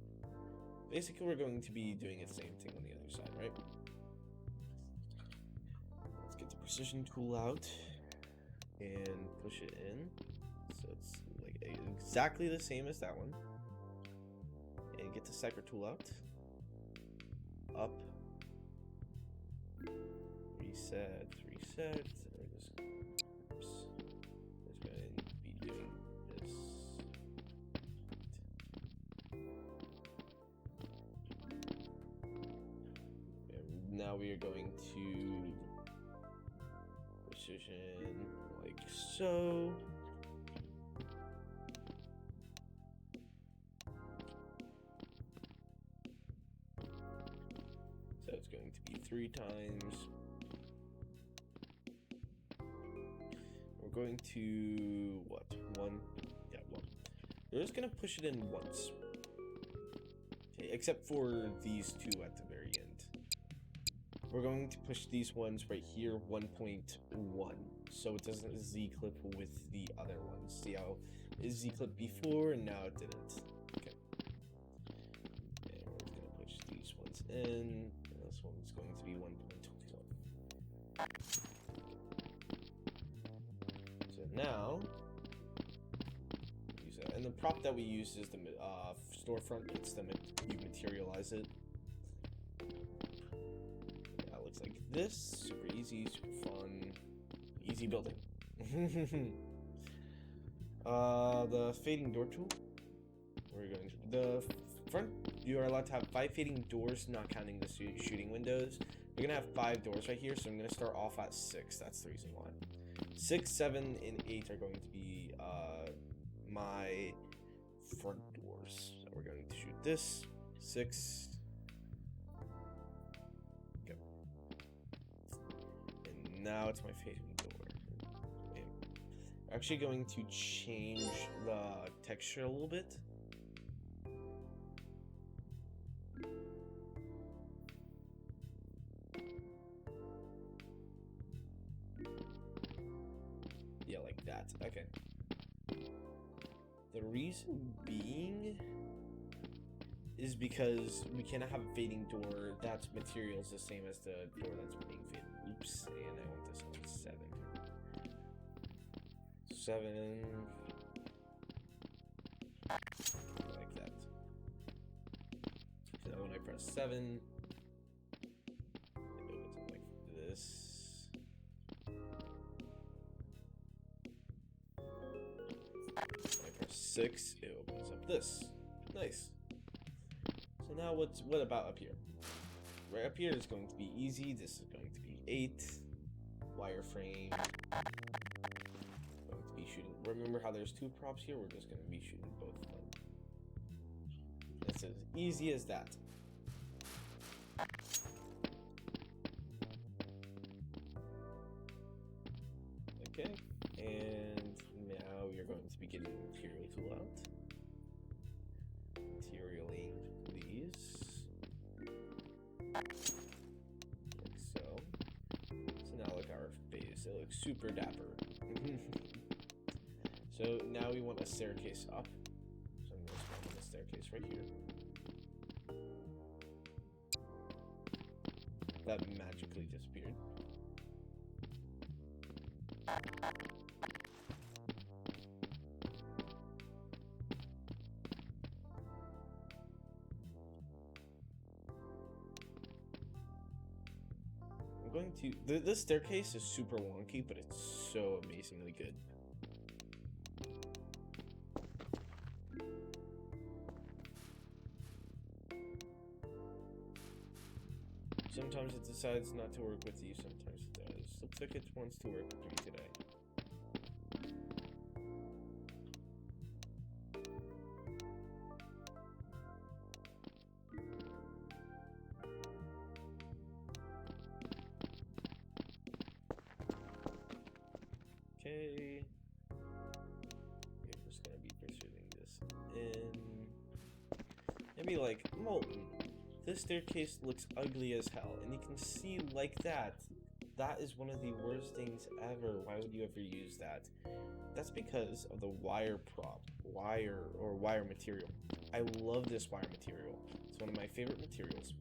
Basically, we're going to be doing the same thing on the other side, right? Let's get the precision tool out and push it in. So it's like exactly the same as that one. And get the stacker tool out. Up. Reset, and we're just going to be doing this. And now we are going to position like so. So it's going to be 3 times. We're going to, what, 1? Yeah, 1. We're just going to push it in once. Okay, except for these two at the very end. we're going to push these ones right here 1.1, so it doesn't z-clip with the other ones. See how it z-clipped before and now it didn't. Okay. And we're just gonna push these ones in. And this one's going to be 1.21. So now, use that. And the prop that we use is the storefront. It's the you materialize it. That looks like this. Super easy, super fun, easy building. The fading door tool. We're going to the front. You are allowed to have 5 fading doors, not counting the shooting windows. We're gonna have 5 doors right here, so I'm gonna start off at 6. That's the reason why. 6, 7, and 8 are going to be my front doors. So we're going to shoot this 6. Go. And now it's my fading door. I'm actually going to change the texture a little bit. Yeah, like that. Okay. The reason being is because we cannot have a fading door that's materials the same as the door that's being faded. Oops, and I want this on 7. 7. Like that. So now when I press 7, it opens up like this. When I press 6, it opens up this. Nice. So now what about up here? Right up here is going to be easy. This is going to be 8. Wireframe. Going to be shooting. Remember how there's 2 props here? We're just going to be shooting both of them. It's as easy as that. Okay, and now you're going to be getting the material tool out. Materialing these. Like so. So now look at our face. It looks super dapper. So now we want a staircase up. So I'm going to spawn the staircase right here. That magically disappeared. I'm going to... This staircase is super wonky, but it's so amazingly good. Sometimes it decides not to work with you, sometimes it does. Looks like it wants to work with me today. Okay. We're just gonna be pursuing this in. Maybe like molten. This staircase looks ugly as hell, and you can see like that. That is one of the worst things ever. Why would you ever use that? That's because of the wire material. I love this wire material. It's one of my favorite materials.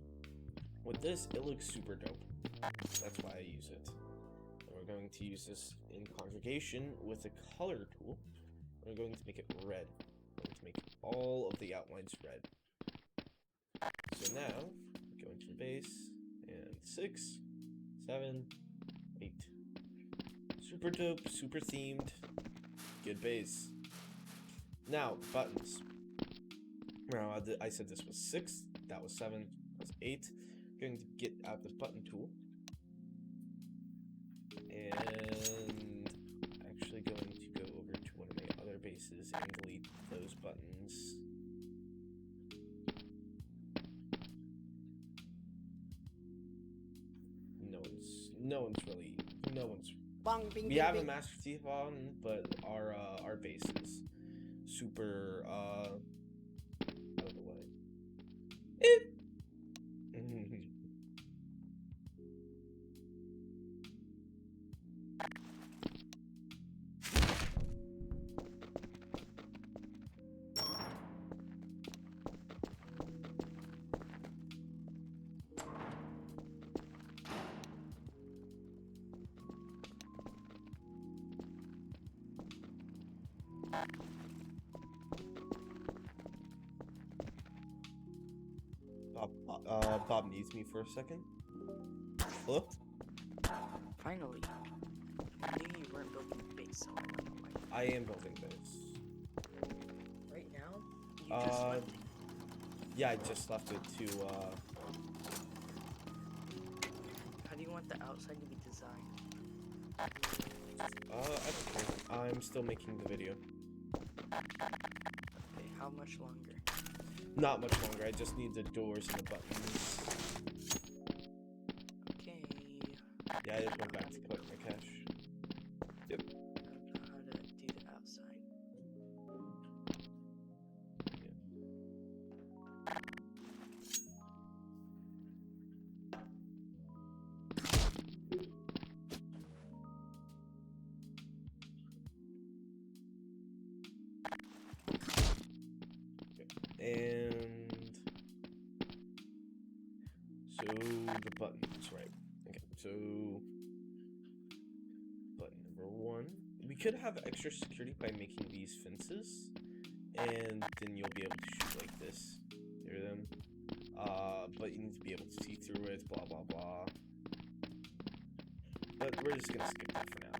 With this, it looks super dope. That's why I use it. And we're going to use this in conjugation with the color tool. We're going to make it red. We're going to make all of the outlines red. So now, go into the base, and 6, 7, 8. Super dope, super themed, good base. Now, buttons. Now, I said this was 6, that was 7, that was 8. Going to get out this button tool. And actually going to go over to one of my other bases and delete those buttons. No one's. We have a Master Chief on, but our base is super out of the way. Bob needs me for a second. Hello? Finally. I knew you weren't building a base, so I went on my... I am building base. Right now? You just left it. Yeah, I just left it to, How do you want the outside to be designed? I don't care. I'm still making the video. Okay, how much longer? Not much longer, I just need the doors and the buttons. Okay. Yeah, I just went back to collect my cash. Yep. I don't know how to do the outside. And so the buttons, right? Okay, so button number 1. We could have extra security by making these fences, and then you'll be able to shoot like this through them. But you need to be able to see through it, blah blah blah. But we're just gonna skip that for now.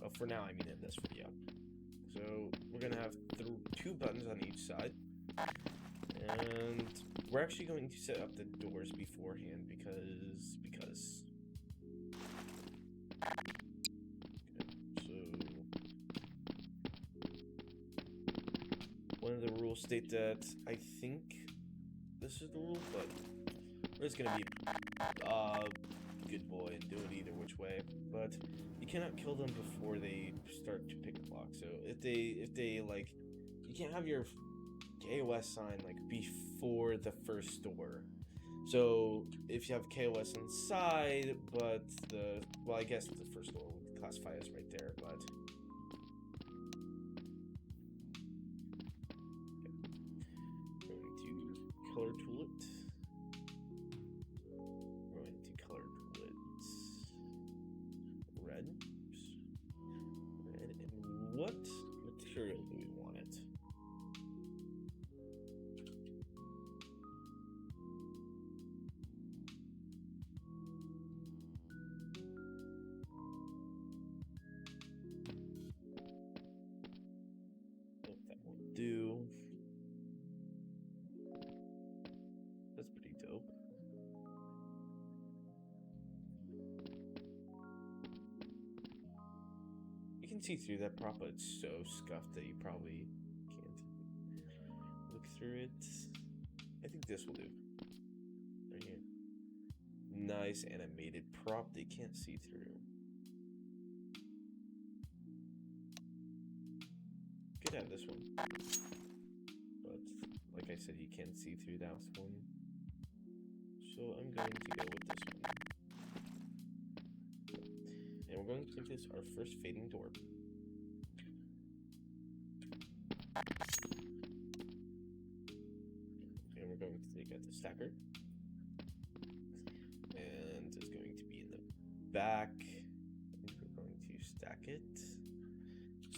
Well, for now, I mean in this video. So we're gonna have 2 buttons on each side, and we're actually going to set up the doors beforehand because. Okay, so one of the rules state that I think this is the rule, but we're just gonna be good boy and do it either which way. But you cannot kill them before they start to pick a block. So if they like, you can't have your KOS sign like before the first door. So if you have KOS inside, but well, I guess the first door would classify as right there, but okay. Going to color tool it. What material do we want it? Nope, that won't do. That's pretty dope. You can see through that prop, but it's so scuffed that you probably can't look through it. I think this will do. Right here. Nice animated prop they can't see through. Could have this one. But like I said, you can't see through that one. So I'm going to go with this one. And we're going to make this our first fading door. And we're going to take out the stacker. And it's going to be in the back. And we're going to stack it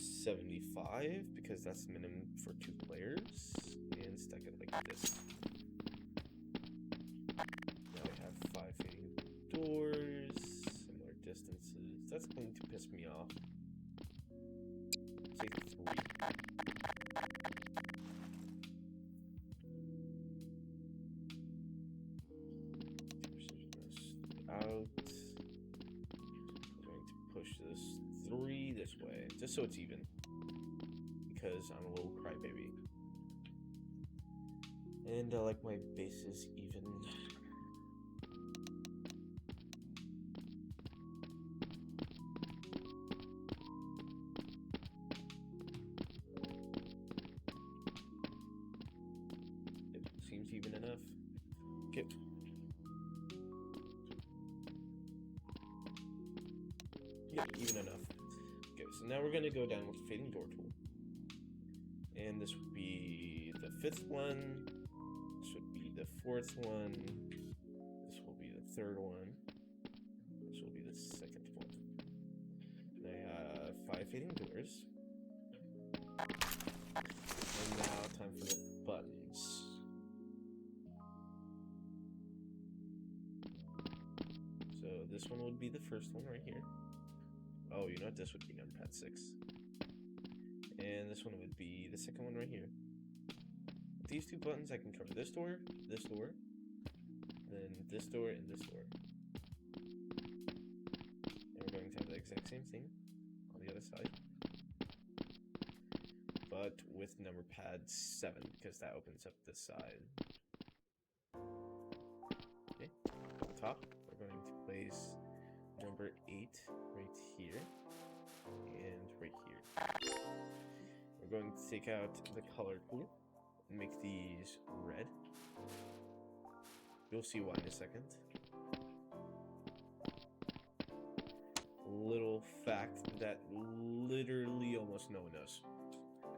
75 because that's minimum for 2 players. And stack it like this. Now we have 5 fading doors. Distances. That's going to piss me off. Say 3. Push this out. I'm going to push this 3 this way, just so it's even. Because I'm a little crybaby. And I like my bases even. Even enough. Okay. Yep, even enough. Okay, so now we're gonna go down with the fading door tool. And this would be the 5th one. This would be the 4th one. This will be the 3rd one. This will be the 2nd one. And I have 5 fading doors. And now time for the buttons. this one would be the first one right here. Oh, you know what? This would be numpad 6. And this one would be the second one right here. With these two buttons, I can cover this door, then this door, and this door. And we're going to have the exact same thing on the other side, but with number pad 7, because that opens up this side. Okay, on top, we're going to place number 8 right here, and right here. We're going to take out the color tool and make these red. You'll see why in a second. Little fact that literally almost no one knows.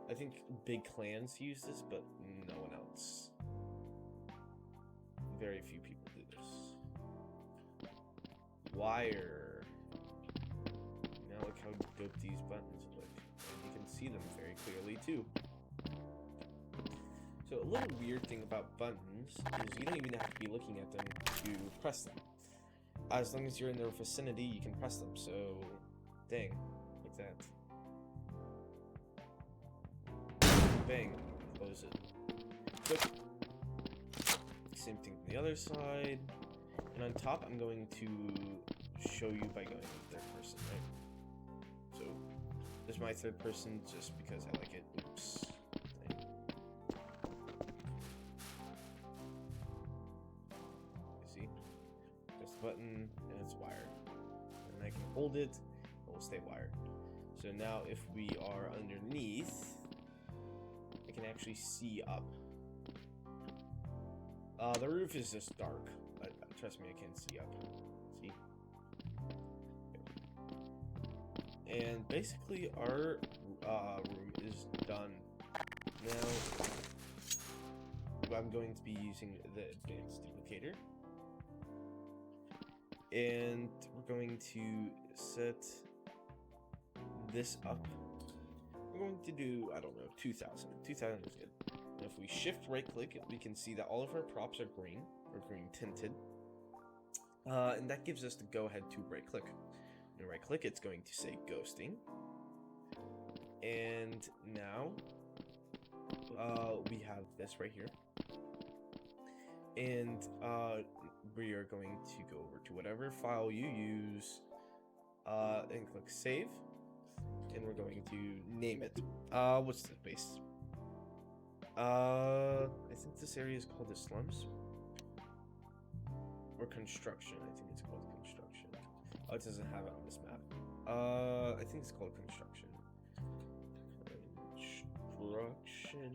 I think big clans use this, but no one else. Very few people do this. Wire. Now look how dope these buttons look. And you can see them very clearly too. So a little weird thing about buttons is you don't even have to be looking at them to press them. As long as you're in their vicinity, you can press them. So, dang, like that. Bang, close it. Quick. Same thing on the other side. And on top, I'm going to show you by going with third person, right? So, this is my third person just because I like it. Oops. Button and it's wired, and I can hold it, it will stay wired. So now if we are underneath, I can actually see up. The roof is just dark, but trust me, I can see up. See? And basically our room is done. Now I'm going to be using the advanced duplicator. And we're going to set this up. We're going to do, I don't know, 2000. 2000 is good. And if we shift right click, we can see that all of our props are green, or green tinted. And that gives us the go ahead to right click. When right click, it's going to say ghosting. And now we have this right here. And we are going to go over to whatever file you use and click save. And we're going to name it. What's the base? I think this area is called the slums. Or construction. I think it's called construction. Oh, it doesn't have it on this map. I think it's called construction. Construction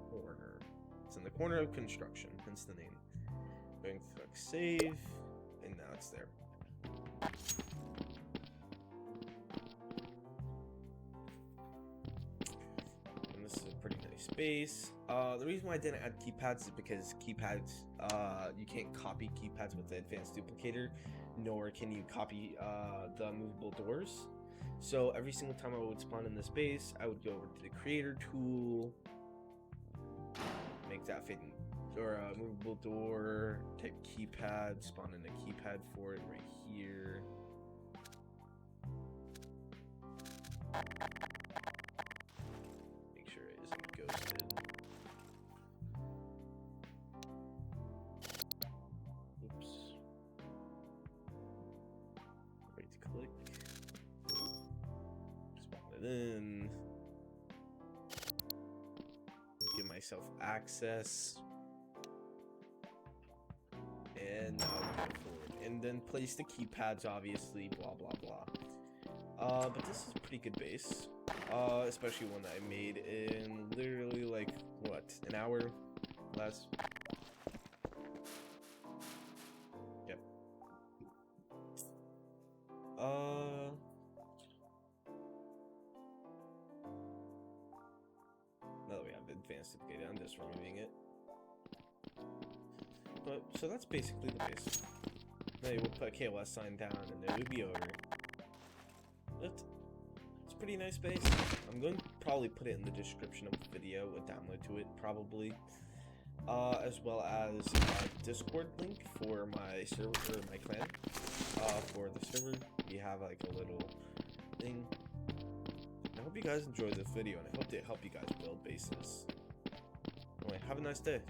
corner. It's in the corner of construction, hence the name. Going to click save, and now it's there. And this is a pretty nice space. The reason why I didn't add keypads is because keypads, you can't copy keypads with the advanced duplicator, nor can you copy the movable doors. So every single time I would spawn in the space, I would go over to the creator tool, make that fit in, or a movable door, type keypad, spawn in a keypad for it right here. Make sure it isn't ghosted. Oops. Right click. Spawn it in. Give myself access. And now we go forward. And then place the keypads, obviously, blah, blah, blah. But this is a pretty good base. Especially one that I made in literally, like, what, an hour? Less? Yep. Now that we have advanced duplicator, I'm just removing it. But, so that's basically the base. Now we'll put a KOS sign down and it would be over. But it's a pretty nice base. I'm going to probably put it in the description of the video, a download to it, probably. as well as a Discord link for my server, or my clan. For the server, we have like a little thing. I hope you guys enjoyed this video, and I hope it helped you guys build bases. Anyway, have a nice day.